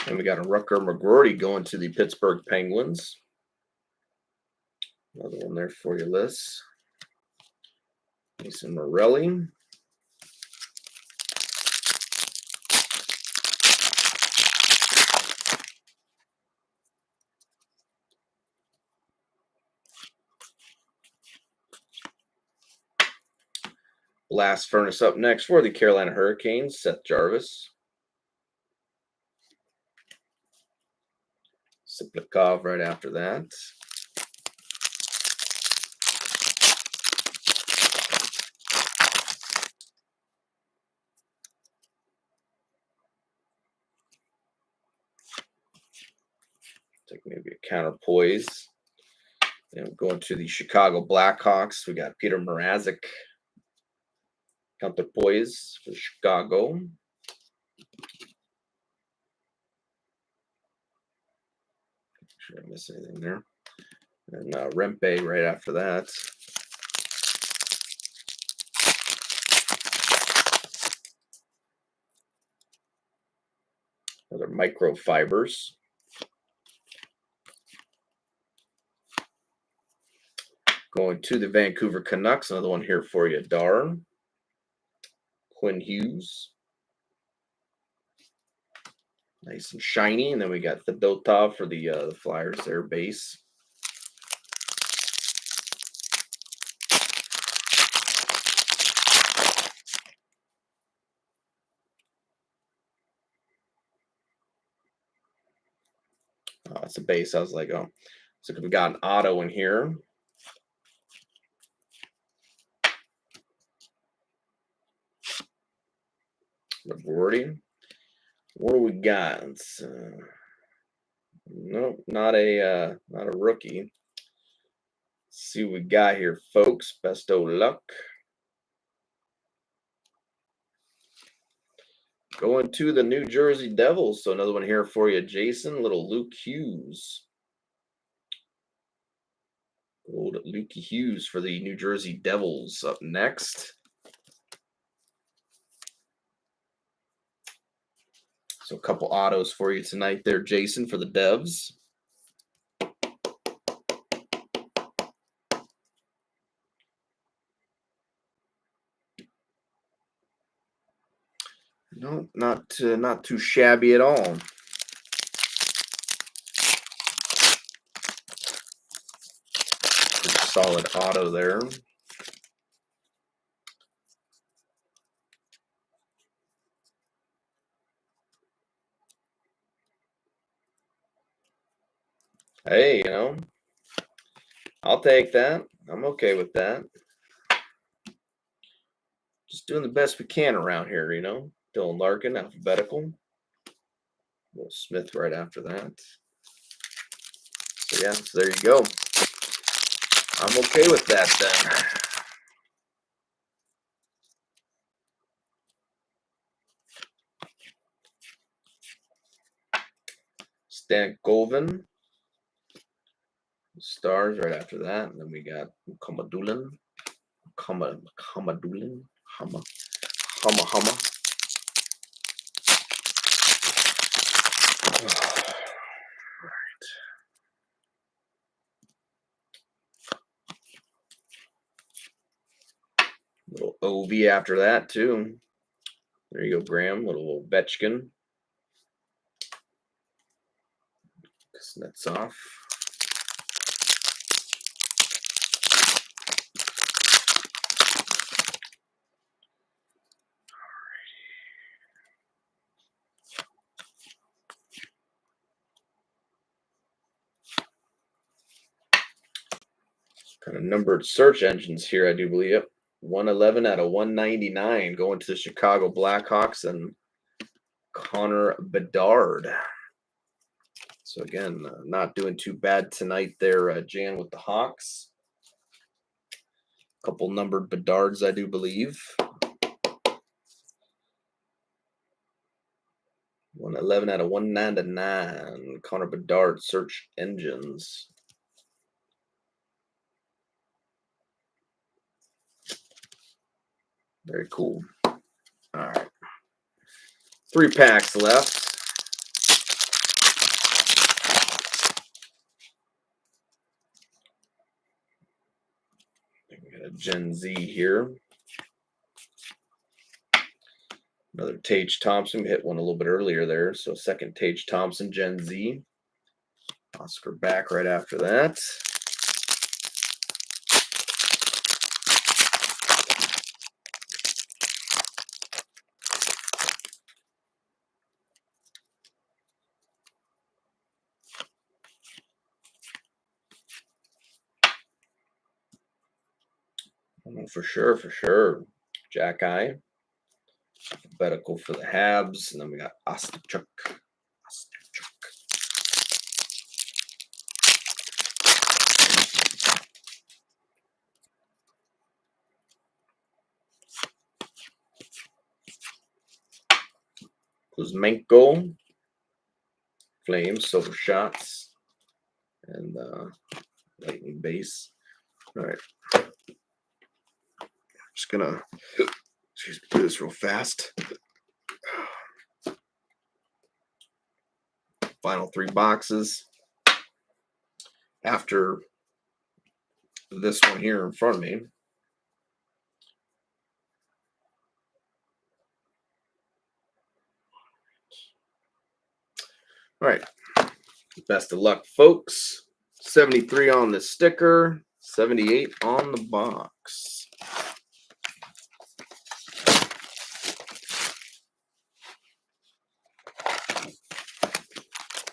And we got a Rutger McGroarty going to the Pittsburgh Penguins. Another one there for you, Liz. Mason Morelli. Blast Furnace up next for the Carolina Hurricanes, Seth Jarvis. Siplikov right after that. Take maybe a counterpoise. And going to the Chicago Blackhawks, we got Peter Mrazek. Counterpoise for Chicago. Make sure I didn't miss anything there. And Rempe right after that. Another microfibers. Going to the Vancouver Canucks. Another one here for you. Darn. Quinn Hughes. Nice and shiny. And then we got Fedotov for the Flyers, their base. Oh, it's a base. I was like, oh. So we got an auto in here. Labordi. What do we got? Nope, not a rookie. Let's see what we got here, folks. Best of luck. Going to the New Jersey Devils. So another one here for you, Jason. Little Luke Hughes. Old Luke Hughes for the New Jersey Devils up next. So a couple autos for you tonight there, Jason, for the Devs. No, not too shabby at all. Pretty solid auto there. Hey, I'll take that. I'm okay with that. Just doing the best we can around here, Dylan Larkin, alphabetical. Will Smith right after that. So, yeah, so there you go. I'm okay with that then. Stan Govan. Stars right after that. And then we got Komadulin. Komadulin. Hama. Little OV after that, too. There you go, Graham. Little Ovechkin. Kuznetsov. Kind of numbered search engines here, I do believe. Yep. 111 out of 199 going to the Chicago Blackhawks and Connor Bedard. So again, not doing too bad tonight there, Jan, with the Hawks. Couple numbered Bedards, I do believe. 111 out of 199. Connor Bedard, search engines. Very cool. All right. 3 packs left. We got a Gen Z here. Another Tage Thompson. We hit one a little bit earlier there. So second Tage Thompson, Gen Z. Oscar back right after that. For sure. Jack Eye. Alphabetical for the Habs. And then we got Ostachuk. Kuzmenko. Flames, silver shots. And lightning base. All right. Just gonna do this real fast. final 3 boxes after this one here in front of me. All right. Best of luck, folks. 73 on the sticker, 78 on the box.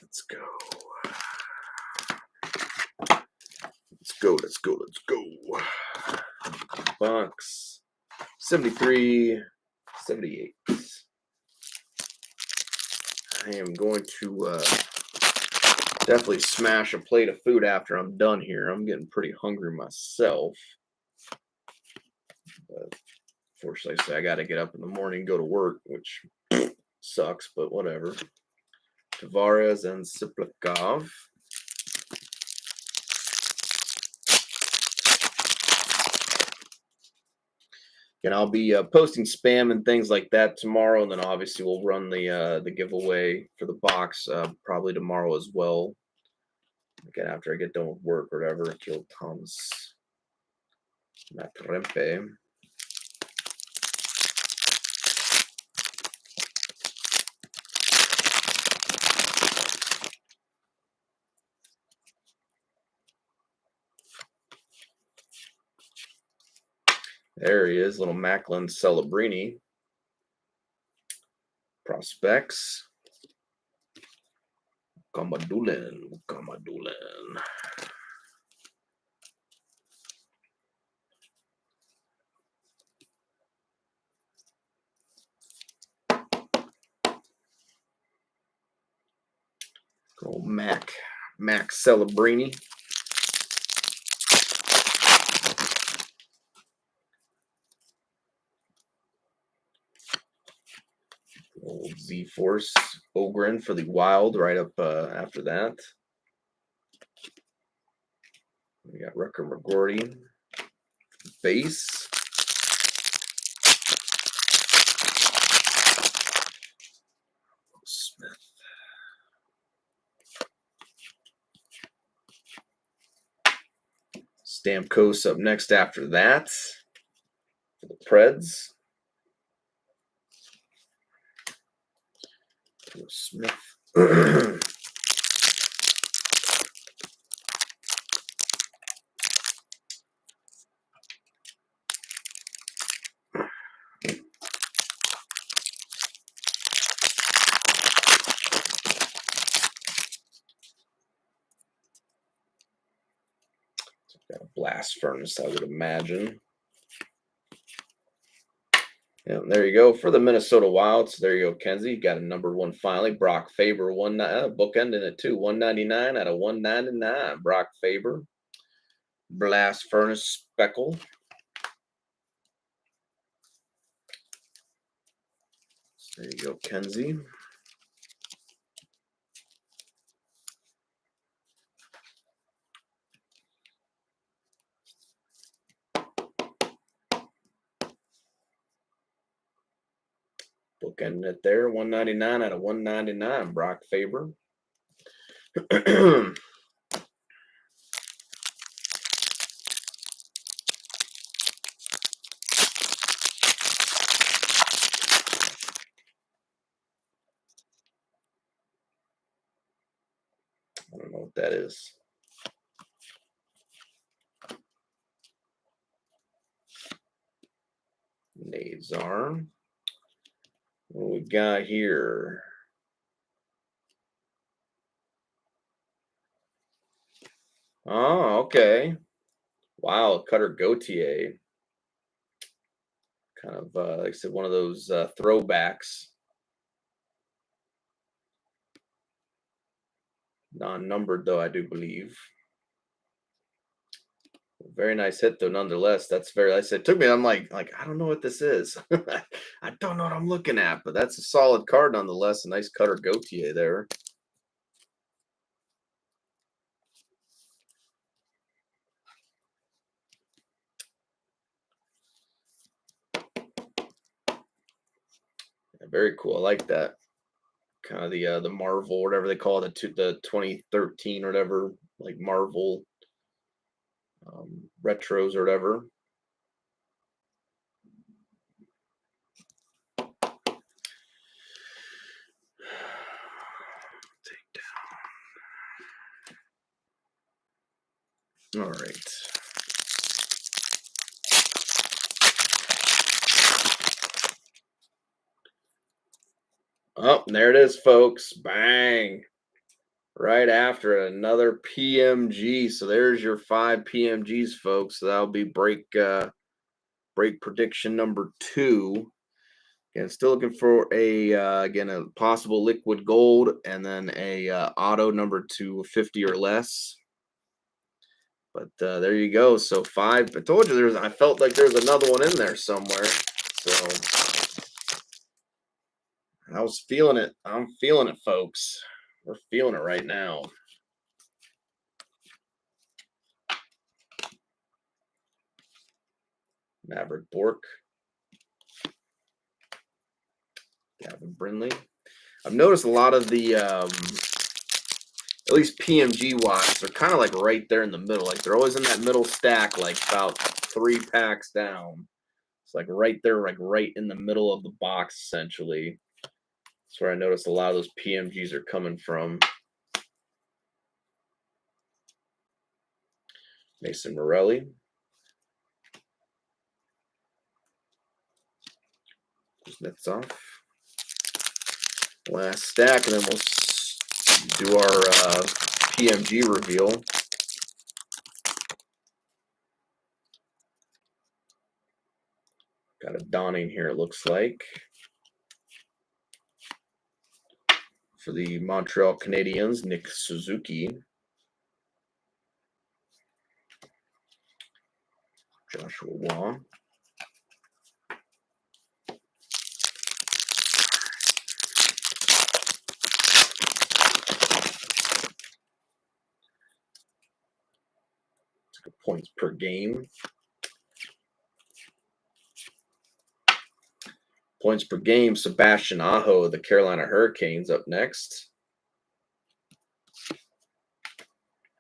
Let's go. Let's go. Box 73, 78. I am going to definitely smash a plate of food after I'm done here. I'm getting pretty hungry myself. But fortunately, I got to get up in the morning, go to work, which sucks, but whatever. Tavares and Siplikov. And I'll be posting spam and things like that tomorrow, and then obviously we'll run the giveaway for the box probably tomorrow as well. Again, after I get done with work or whatever. Kill Thomas Matrempe. There he is, little Macklin Celebrini. Prospects. Kamadulin. Old Max Celebrini. Old Z-Force Ogren for the Wild right up after that. We got Rucker McGorty. Base. Smith. Stamkos up next after that. For the Preds. Smith. Got a blast furnace, I would imagine. Yeah, there you go for the Minnesota Wild. So there you go, Kenzie. Got a number 1 finally. Brock Faber, bookending it too. 199 out of 199. Brock Faber. Blast furnace speckle. So there you go, Kenzie. Bookending it there. 199 out of 199. Brock Faber. I don't know what that is. Nazar. What we got here? Oh, okay. Wow, Cutter Gauthier. Kind of, like I said, one of those throwbacks. Non-numbered, though, I do believe. Very nice hit, though, nonetheless. That's very nice. It took me, I'm like, I don't know what this is. I don't know what I'm looking at, but that's a solid card, nonetheless. A nice Cutter Gauthier there. Yeah, very cool. I like that. kind of the Marvel, whatever they call it, the 2013 or whatever, like Marvel retros or whatever. All right. Oh, there it is, folks. Bang. Right after another PMG. So there's your 5 PMGs, folks. So that'll be break prediction number 2. Again, still looking for a possible liquid gold and then a auto number 250 or less. But there you go. So 5. I told you I felt like there's another one in there somewhere. So I was feeling it. I'm feeling it, folks. We're feeling it right now. Maverick Bork. Gavin Brindley. I've noticed a lot of the, at least PMG watts, they're kind of like right there in the middle. Like they're always in that middle stack, like about 3 packs down. It's like right there, like right in the middle of the box, essentially. That's where I noticed a lot of those PMGs are coming from. Mason Morelli. Kuznetsov. Last stack, and then we'll do our PMG reveal. Got a Donning here, it looks like. For the Montreal Canadiens, Nick Suzuki. Joshua Waugh. Points per game. Points per game, Sebastian Aho, the Carolina Hurricanes, up next.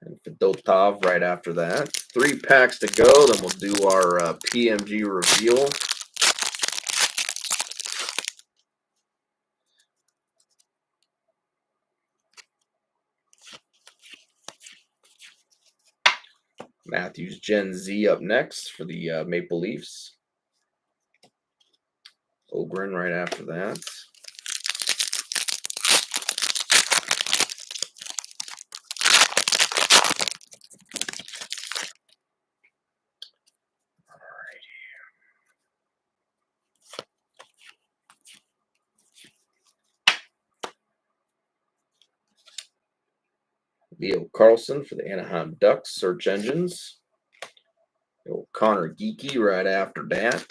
And Fedotov right after that. 3 packs to go, then we'll do our PMG reveal. Matthews Gen Z up next for the Maple Leafs. Ogren right after that. Leo Carlson for the Anaheim Ducks, search engines. Connor Geeky right after that.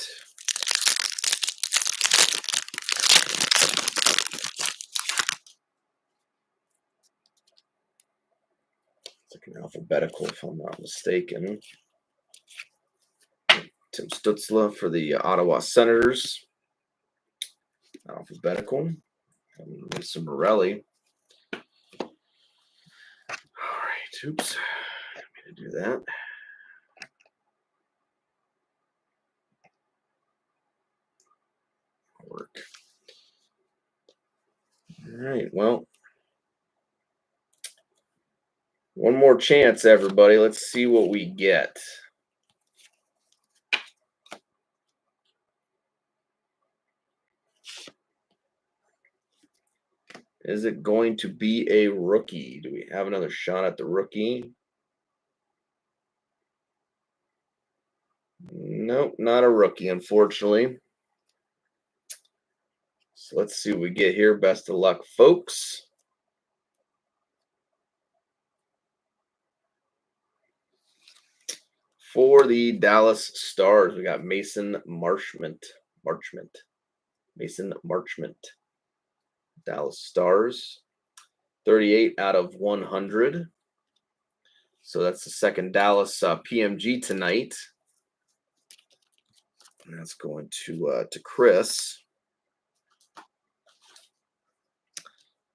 It's like an alphabetical, if I'm not mistaken. Tim Stutzla for the Ottawa Senators. Alphabetical. And Mason Morelli. All right, oops. I didn't mean to do that. Work. All right, well, one more chance, everybody. Let's see what we get. Is it going to be a rookie? Do we have another shot at the rookie? Nope, not a rookie, unfortunately. So let's see what we get here. Best of luck, folks. For the Dallas Stars, we got Mason Marchment. Mason Marchment. Dallas Stars. 38 out of 100. So that's the second Dallas PMG tonight. And that's going to Chris.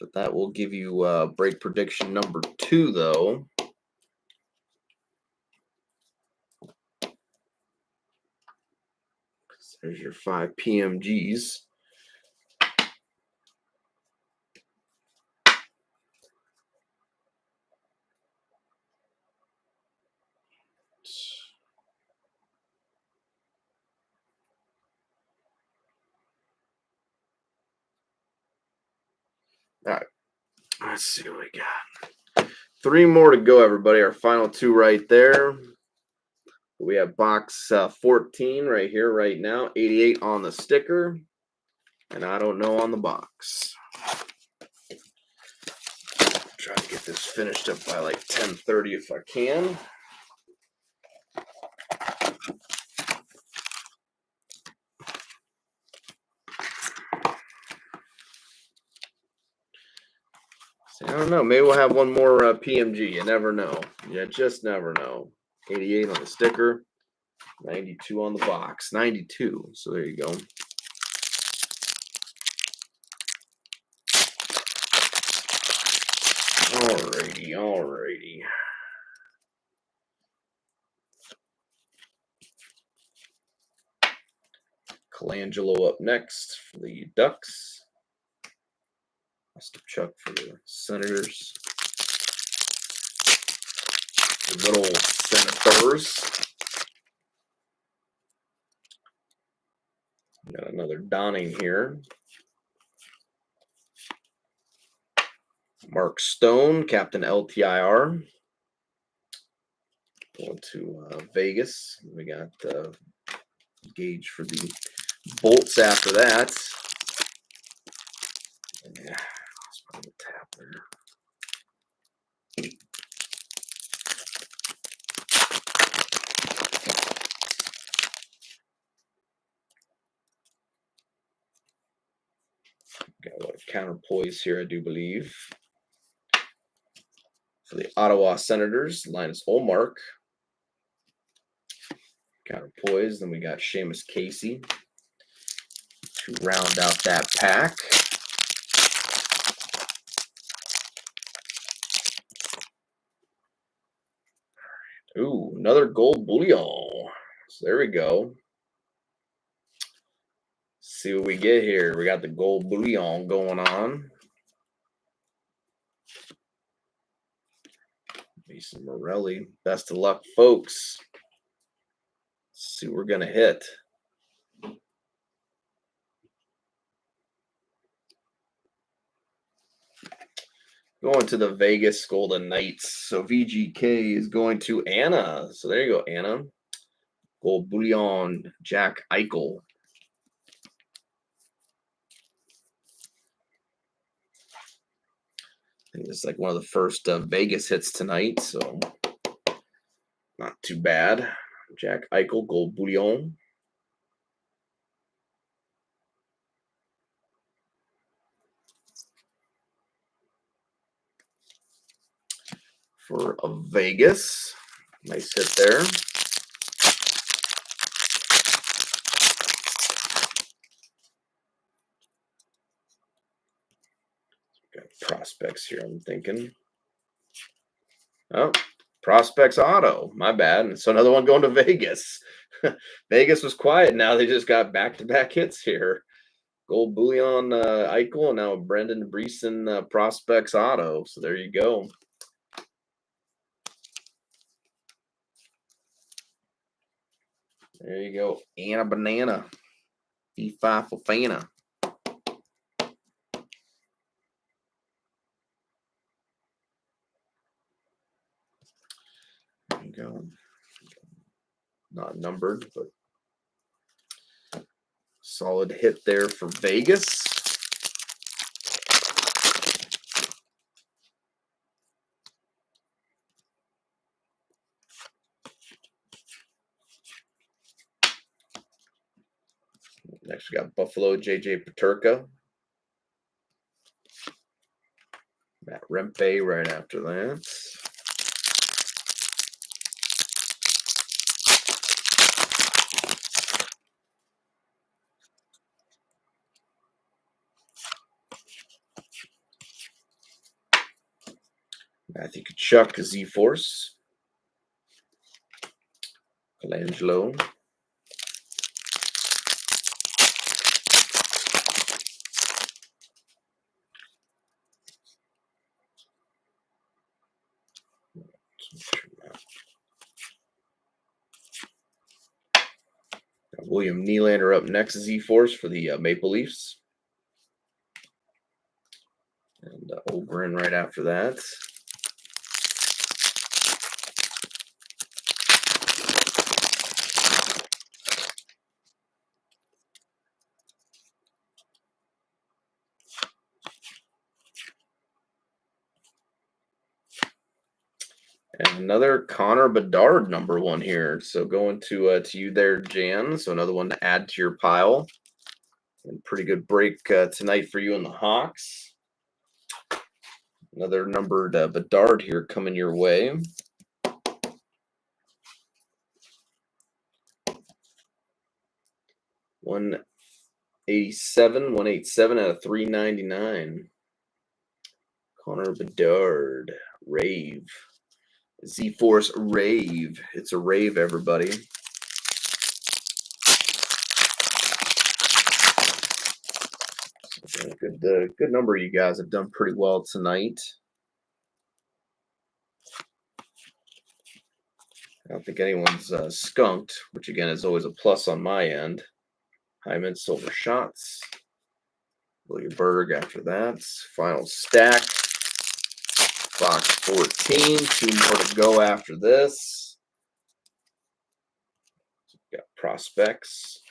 But that will give you break prediction number 2, though. There's your 5 PMGs. All right. Let's see what we got. 3 more to go, everybody. Our final 2 right there. We have box 14 right here, right now. 88 on the sticker. And I don't know on the box. Try to get this finished up by like 10:30 if I can. See, I don't know. Maybe we'll have one more PMG. You never know. You just never know. 88 on the sticker. 92 on the box. 92. So there you go. Alrighty. Colangelo up next for the Ducks. Ostapchuk for the Senators. The good old Senators. Got another Donning here. Mark Stone, Captain LTIR. Going to Vegas. We got Gage for the Bolts after that. Yeah, let's put the tap there. Got a lot of counterpoise here, I do believe. For the Ottawa Senators, Linus Ullmark. Counterpoise. Then we got Seamus Casey to round out that pack. Ooh, another gold bullion. So there we go. See what we get here. We got the gold bullion going on. Mason Morelli. Best of luck, folks. Let's see what we're going to hit. Going to the Vegas Golden Knights. So VGK is going to Anna. So there you go, Anna. Gold bullion, Jack Eichel. I think this is like one of the first Vegas hits tonight, so not too bad. Jack Eichel, gold bullion. For a Vegas. Nice hit there. Got prospects here, I'm thinking. Oh, prospects auto. My bad. So another one going to Vegas. Vegas was quiet. Now they just got back-to-back hits here. Gold bullion Eichel, and now Brendan Breeson prospects auto. So there you go. There you go. Anna Banana. V5 for Fana. There you go. Not numbered, but solid hit there for Vegas. Next, we got Buffalo, JJ Peterka. Matt Rempe right after that. Matthew Tkachuk, Z-Force. Colangelo. William Nylander up next, Z-Force for the Maple Leafs. And Oberon right after that. And another Connor Bedard #1 here. So going to you there, Jan. So another one to add to your pile. And pretty good break tonight for you and the Hawks. Another numbered Bedard here coming your way. $187 out of $399. Connor Bedard, Rave. Z-Force Rave. It's a rave, everybody. Good number of you guys have done pretty well tonight. I don't think anyone's skunked, which again is always a plus on my end. Hyman, Silver Shots. William Berg after that. Final stack. Box 14. 2 more to go after this. Got prospects.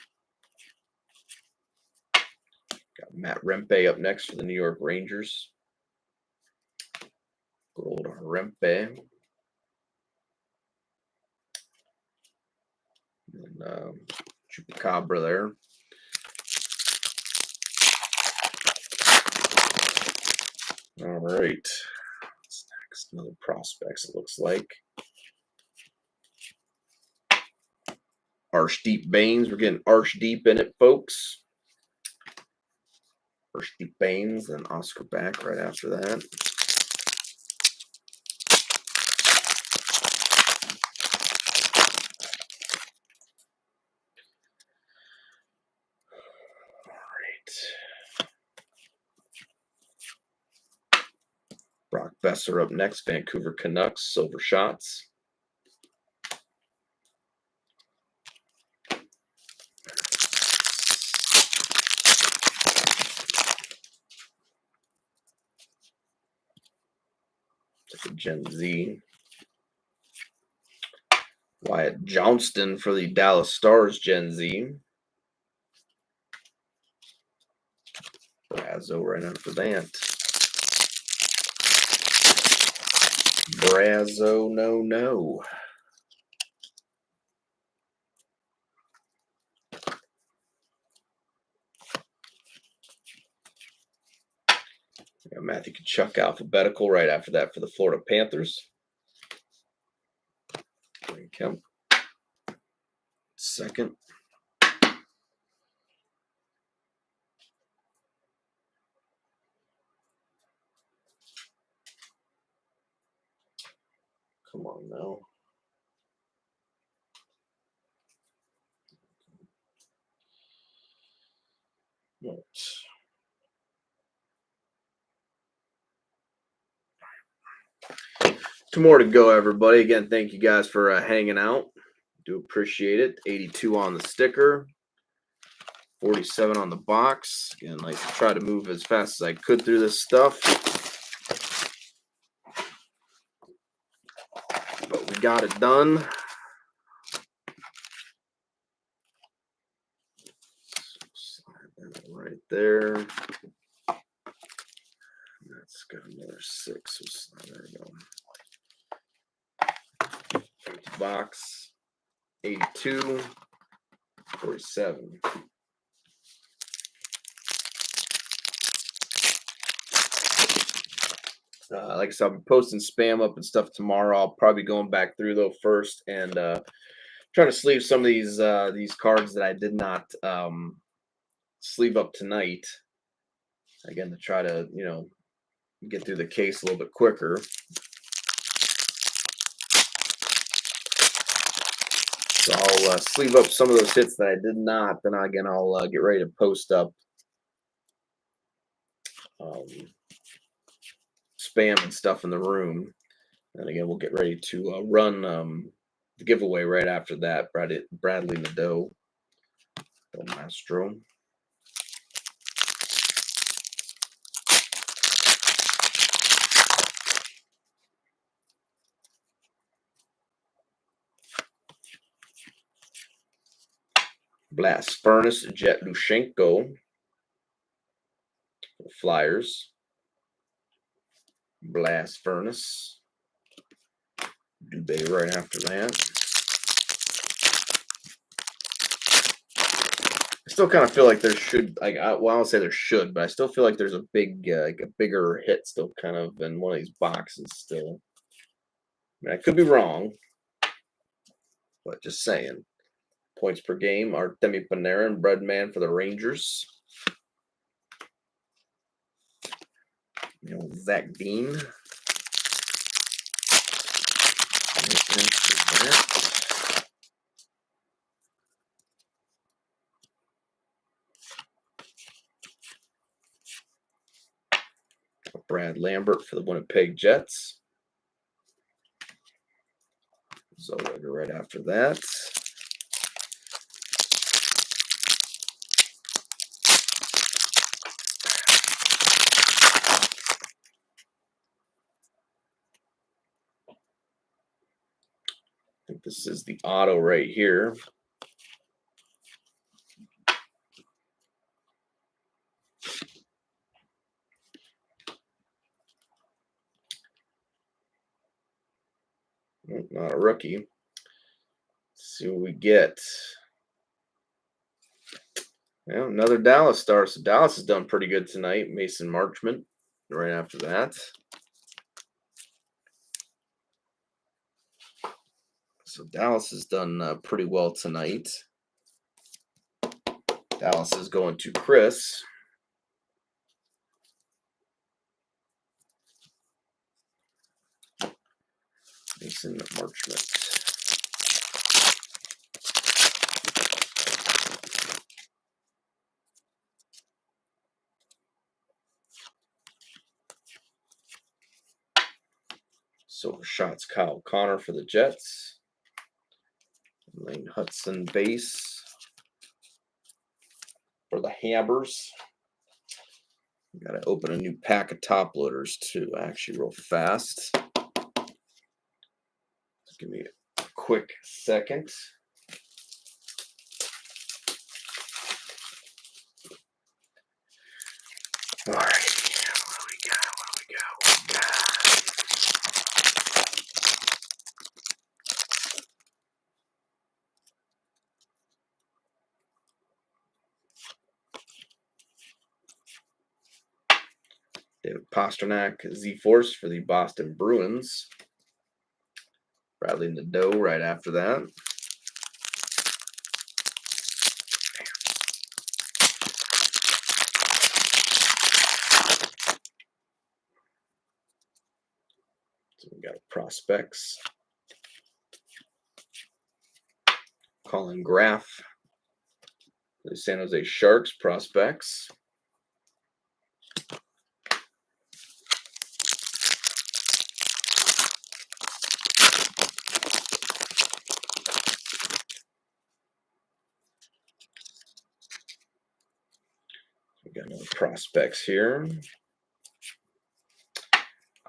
Got Matt Rempe up next for the New York Rangers. Good old Rempe. And Chupacabra there. All right. What's next? Another prospects, it looks like. Arshdeep Baines. We're getting Arshdeep in it, folks. Arshdeep Baines, then Oscar back right after that. Brock Besser up next, Vancouver Canucks, Silver Shots. Gen Z. Wyatt Johnston for the Dallas Stars, Gen Z. Brazo right after that. Brazo, no. Got Matthew Tkachuk alphabetical right after that for the Florida Panthers. Kemp. Second. Come on now. Right. 2 more to go, everybody. Again, thank you guys for hanging out. Do appreciate it. 82 on the sticker. 47 on the box. Again, like to try to move as fast as I could through this stuff. But we got it done. Slide that right there. That's got another 6. So there we go. Box 82, 47. Like I said, I'll be posting spam up and stuff tomorrow. I'll probably be going back through though first and trying to sleeve some of these cards that I did not sleeve up tonight. Again, to try to get through the case a little bit quicker. So I'll sleeve up some of those hits that I did not. Then again, I'll get ready to post up um, spam and stuff in the room. And again, we'll get ready to run the giveaway right after that. Bradley Nadeau, Del Mastro. Blast Furnace, Jet Lushenko, Flyers. Blast Furnace, Dubé right after that. I still kind of feel like there should, I don't say there should, but I still feel like there's a bigger hit still kind of in one of these boxes still. I mean, I could be wrong, but just saying. Points per game, Artemi Panarin, Breadman for the Rangers. Zach Dean. Brad Lambert for the Winnipeg Jets. Zellweger right after that. I think this is the auto right here. Not a rookie. Let's see what we get. Well, another Dallas star. So Dallas has done pretty good tonight. Mason Marchment right after that. So Dallas has done pretty well tonight. Dallas is going to Chris. Mason Marchment. Silver Shots Kyle Connor for the Jets. Lane Hudson base for the Hammers. Got to open a new pack of top loaders too, actually, real fast. Just give me a quick second. All right. What do we got? David Pastrnak, Z-Force for the Boston Bruins. Bradley Nadeau right after that. So we got prospects. Colin Graff, the San Jose Sharks prospects. We got another prospects here.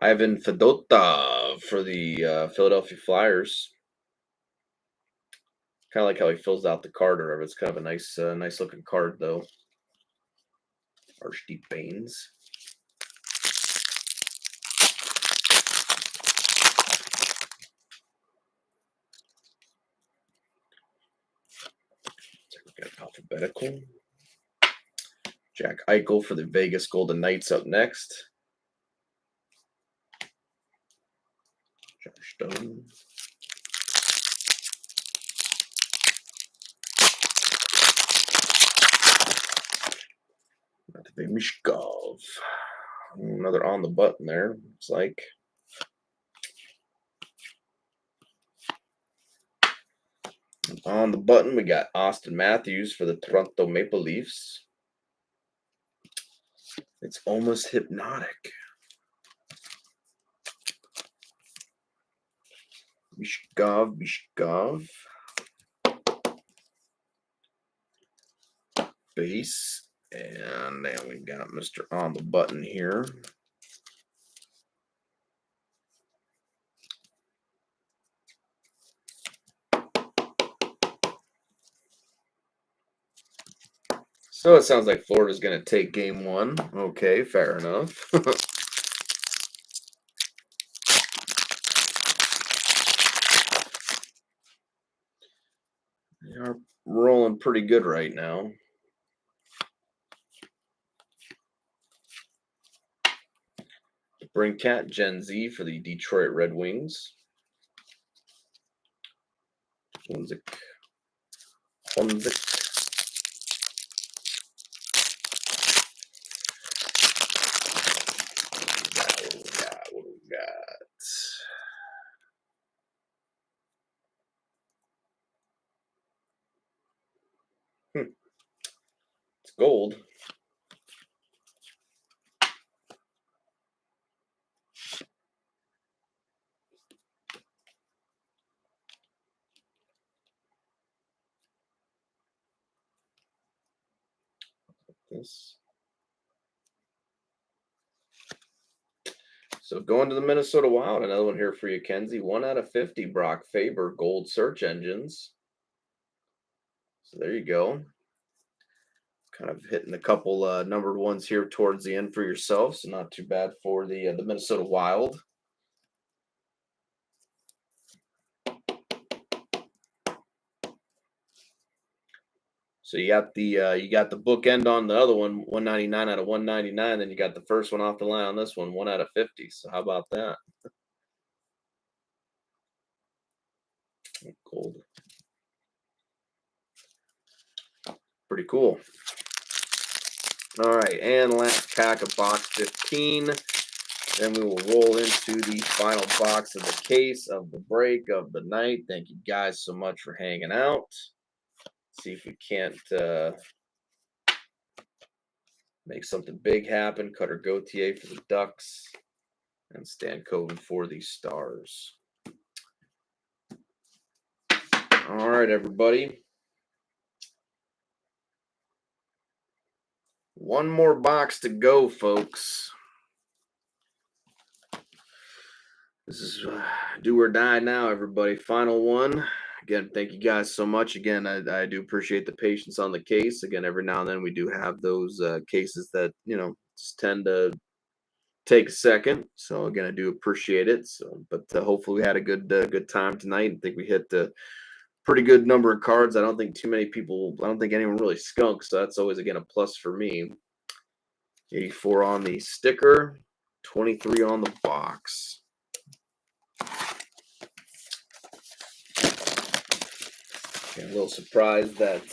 Ivan Fedotov for the Philadelphia Flyers. Kind of like how he fills out the card or whatever. It's kind of a nice looking card though. Archdeep Baines. We got alphabetical. Jack Eichel for the Vegas Golden Knights up next. Josh Stone. Matvey Mishkov. Another on the button there, looks like. On the button, we got Austin Matthews for the Toronto Maple Leafs. It's almost hypnotic. Mishkov. Base. And then we got Mr. On the button here. So it sounds like Florida's going to take game one. Okay, fair enough. They are rolling pretty good right now. Brinkat Gen Z for the Detroit Red Wings. Honzik. What do we got? It's gold. This. So going to the Minnesota Wild, another one here for you, Kenzie. 1 out of 50, Brock Faber, gold search engines. So there you go. Kind of hitting a couple numbered ones here towards the end for yourself, so not too bad for the Minnesota Wild. So you got the bookend on the other one, 199 out of 199. Then you got the first one off the line on this one, 1 out of 50. So how about that? Gold. Pretty cool. All right, and last pack of box 15. Then we will roll into the final box of the case of the break of the night. Thank you guys so much for hanging out. See if we can't make something big happen. Cutter Gauthier for the Ducks and Stan Coven for the Stars. All right, everybody. One more box to go, folks. This is do or die now, everybody. Final one. Again, thank you guys so much. Again, I do appreciate the patience on the case. Again, every now and then we do have those cases that, just tend to take a second. So again, I do appreciate it. So, but hopefully we had a good time tonight. I think we hit the pretty good number of cards. I don't think anyone really skunks. So that's always, again, a plus for me. 84 on the sticker, 23 on the box. Okay, a little surprised that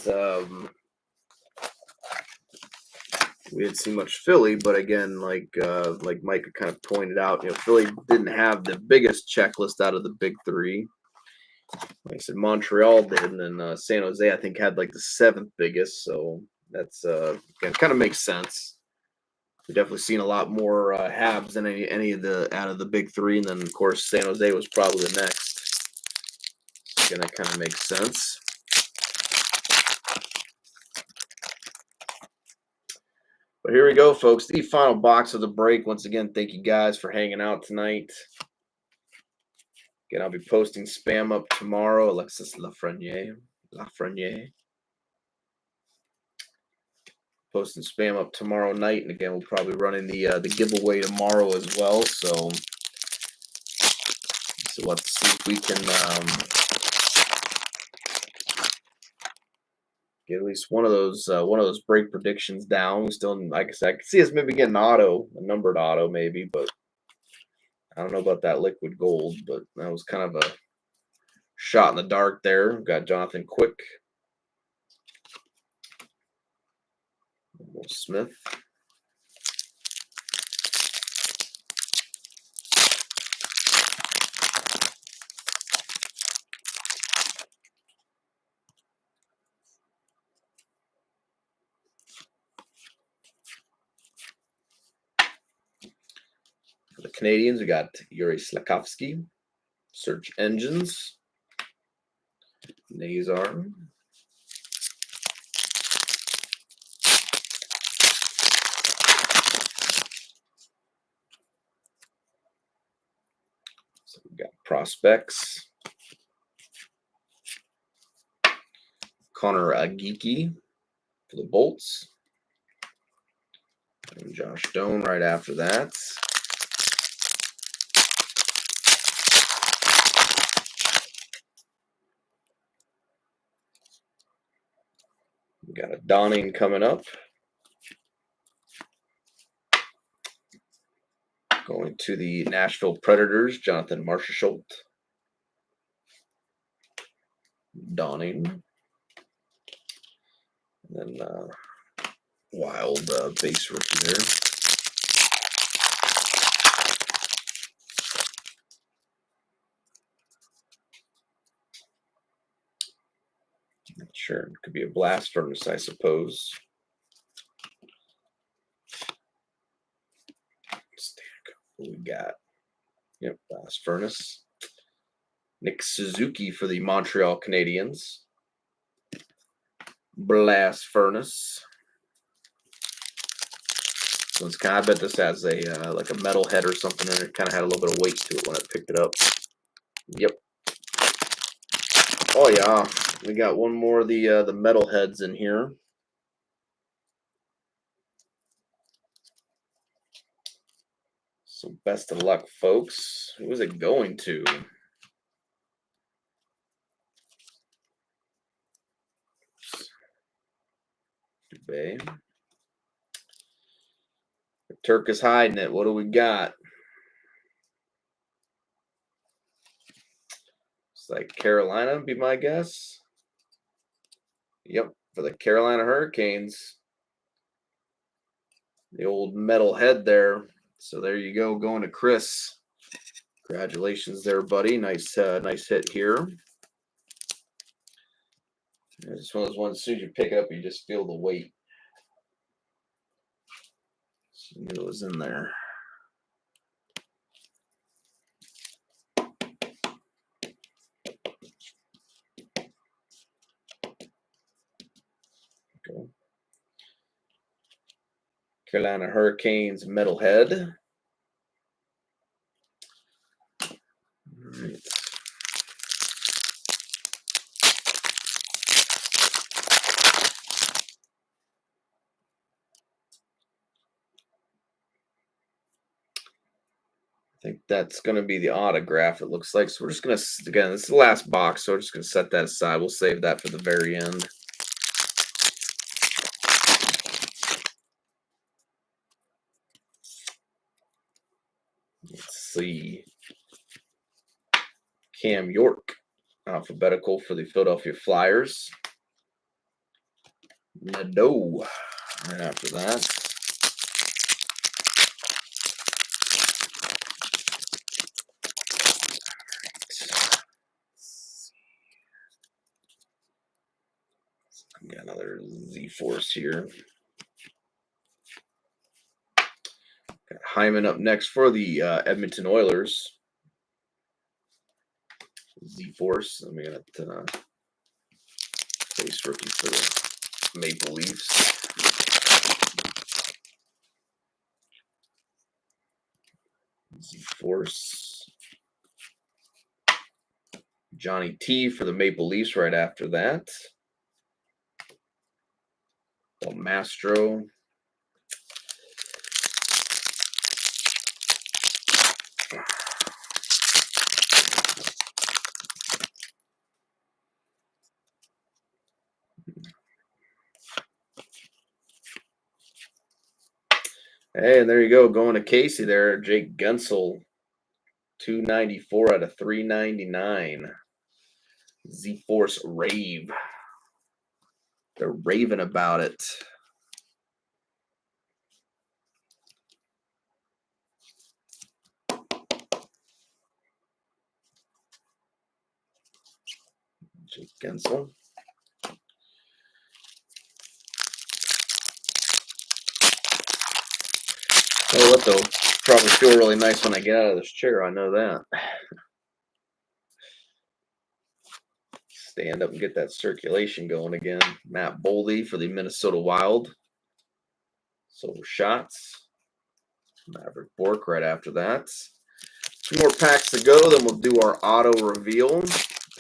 we didn't see much Philly, but again, like Micah kind of pointed out, Philly didn't have the biggest checklist out of the big three. Like I said, Montreal did, and then San Jose, I think, had like the 7th biggest. So that's again, kind of makes sense. We've definitely seen a lot more Habs than any of the out of the big three, and then of course San Jose was probably the next. So again, that kind of makes sense. But here we go, folks. The final box of the break. Once again, thank you guys for hanging out tonight. Again, I'll be posting spam up tomorrow. Alexis Lafreniere. Posting spam up tomorrow night, and again, we'll probably running the giveaway tomorrow as well. So we'll have to see if we can get at least one of those break predictions down. We still, like I said, I can see us maybe getting a numbered auto, maybe, but I don't know about that liquid gold. But that was kind of a shot in the dark there. We've got Jonathan Quick, Will Smith. the Canadians, we got Yuri Slafkovsky. Search engines. Nazar. So we got prospects. Connor Geeky for the Bolts. And Josh Doan right after that. We got a Donning coming up. Going to the Nashville Predators, Jonathan Marchessault. Donning. And then Wild base rookie there. Not sure. It could be a blast furnace, I suppose. What we got? Yep, blast furnace. Nick Suzuki for the Montreal Canadiens. Blast furnace. So it's I bet this has a like a metal head or something, and it kind of had a little bit of weight to it when I picked it up. Yep. Oh yeah, we got one more of the metal heads in here. So best of luck, folks. Who is it going to? Dubé. Turk is hiding it. What do we got? It's like Carolina, be my guess. Yep, for the Carolina Hurricanes. The old metal head there. So there you go, going to Chris. Congratulations there, buddy. Nice hit here. It's one of those ones, as soon as you pick it up, you just feel the weight. So you knew it was in there. Go. Carolina Hurricanes metal head. All right. I think that's going to be the autograph, it looks like. So we're just going to, again, this is the last box, so we're just going to set that aside. We'll save that for the very end. Let's see. Cam York, alphabetical for the Philadelphia Flyers. Nadeau, right after that. Got another Z-Force here. Got Hyman up next for the Edmonton Oilers. Z-Force. Let me get base rookie for the Maple Leafs. Z-Force. Johnny T for the Maple Leafs right after that. Mastro. Hey, and there you go. Going to Casey there. Jake Guentzel. 294 out of 399. Z-Force Rave. They're raving about it. Jake Guentzel. Tell you what though, Probably feel really nice when I get out of this chair. I know that. Stand up and get that circulation going again. Matt Boldy for the Minnesota Wild. Silver Shots. Maverick Bork right after that. 2 more packs to go, then we'll do our auto reveal.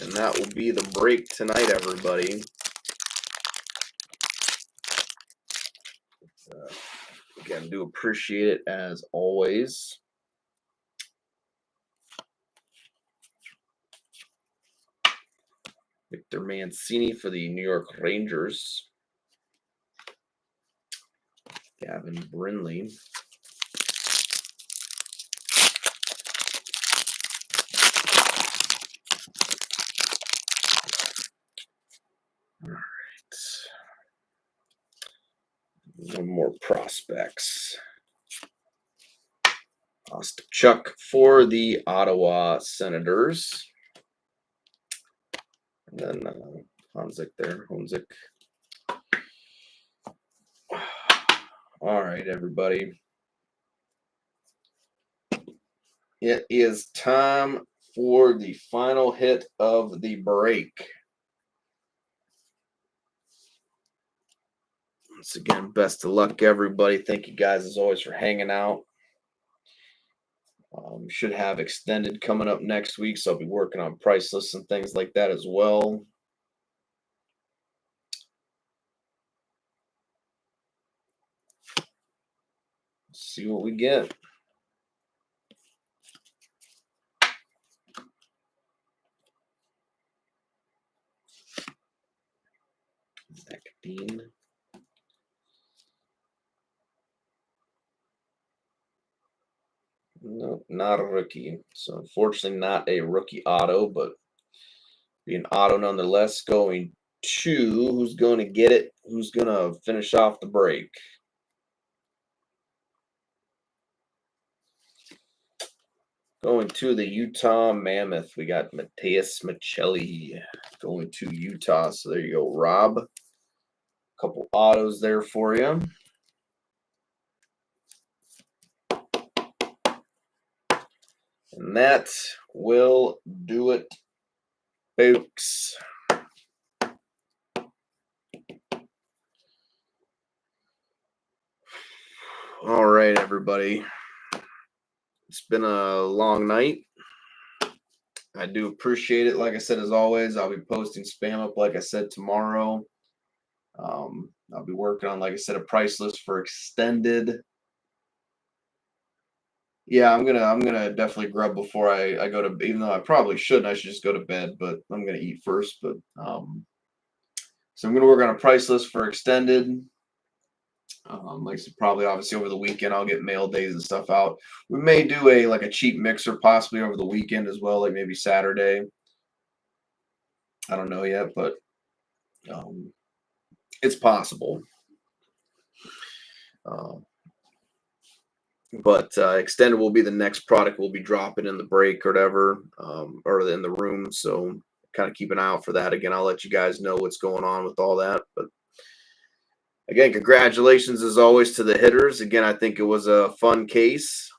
And that will be the break tonight, everybody. Again, do appreciate it as always. Victor Mancini for the New York Rangers. Gavin Brindley. All right. One more prospects. Ostapchuk for the Ottawa Senators. And then Honzik there. Honzik. All right, everybody. It is time for the final hit of the break. Once again, best of luck, everybody. Thank you guys, as always, for hanging out. Should have extended coming up next week, so I'll be working on price lists and things like that as well. See what we get. Zach Dean. No, not a rookie. So unfortunately not a rookie auto, but be an auto nonetheless. Going to who's going to get it? Who's going to finish off the break? Going to the Utah Mammoth, we got Mateus Michelli going to Utah. So there you go, Rob. A couple autos there for you. And that will do it, folks. All right, everybody. It's been a long night. I do appreciate it. Like I said, as always, I'll be posting spam up, like I said, tomorrow. I'll be working on, like I said, a price list for extended. Yeah, I'm gonna definitely grub before I go to, even though I probably shouldn't. I should just go to bed, but I'm gonna eat first. But so I'm gonna work on a price list for extended. Like I said, probably obviously over the weekend I'll get mail days and stuff out. We may do a cheap mixer possibly over the weekend as well, like maybe Saturday. I don't know yet, but it's possible. But extended will be the next product we'll be dropping in the break or whatever, or in the room. So kind of keep an eye out for that. Again, I'll let you guys know what's going on with all that. But again, congratulations as always to the hitters. Again, I think it was a fun case.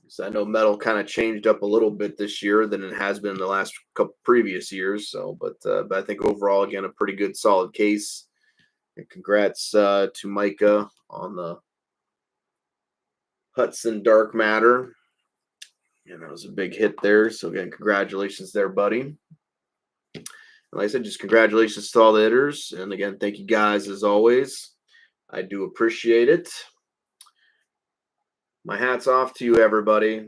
So I know metal kind of changed up a little bit this year than it has been in the last couple previous years. So, but I think overall, again, a pretty good, solid case. And congrats to Micah on the Hudson Dark Matter. And that was a big hit there. So again, congratulations there, buddy. And like I said, just congratulations to all the hitters. And again, thank you guys as always. I do appreciate it. My hat's off to you, everybody.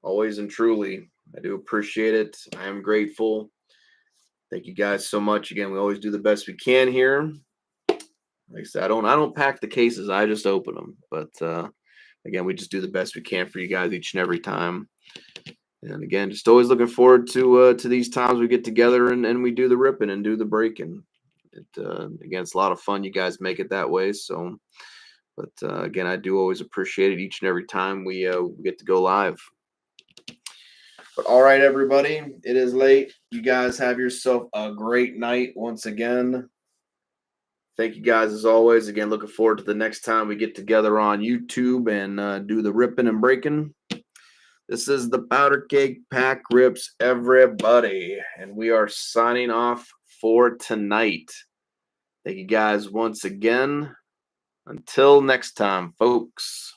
Always and truly. I do appreciate it. I am grateful. Thank you guys so much. Again, we always do the best we can here. Like I said, I don't pack the cases. I just open them. But again, we just do the best we can for you guys each and every time. And again, just always looking forward to these times we get together and we do the ripping and do the breaking. Again, it's a lot of fun. You guys make it that way. So, but again, I do always appreciate it each and every time we get to go live. But all right, everybody, it is late. You guys have yourself a great night once again. Thank you guys as always. Again, looking forward to the next time we get together on YouTube and do the ripping and breaking. This is the Powder Keg Pack Rips, everybody. And we are signing off for tonight. Thank you guys once again. Until next time, folks.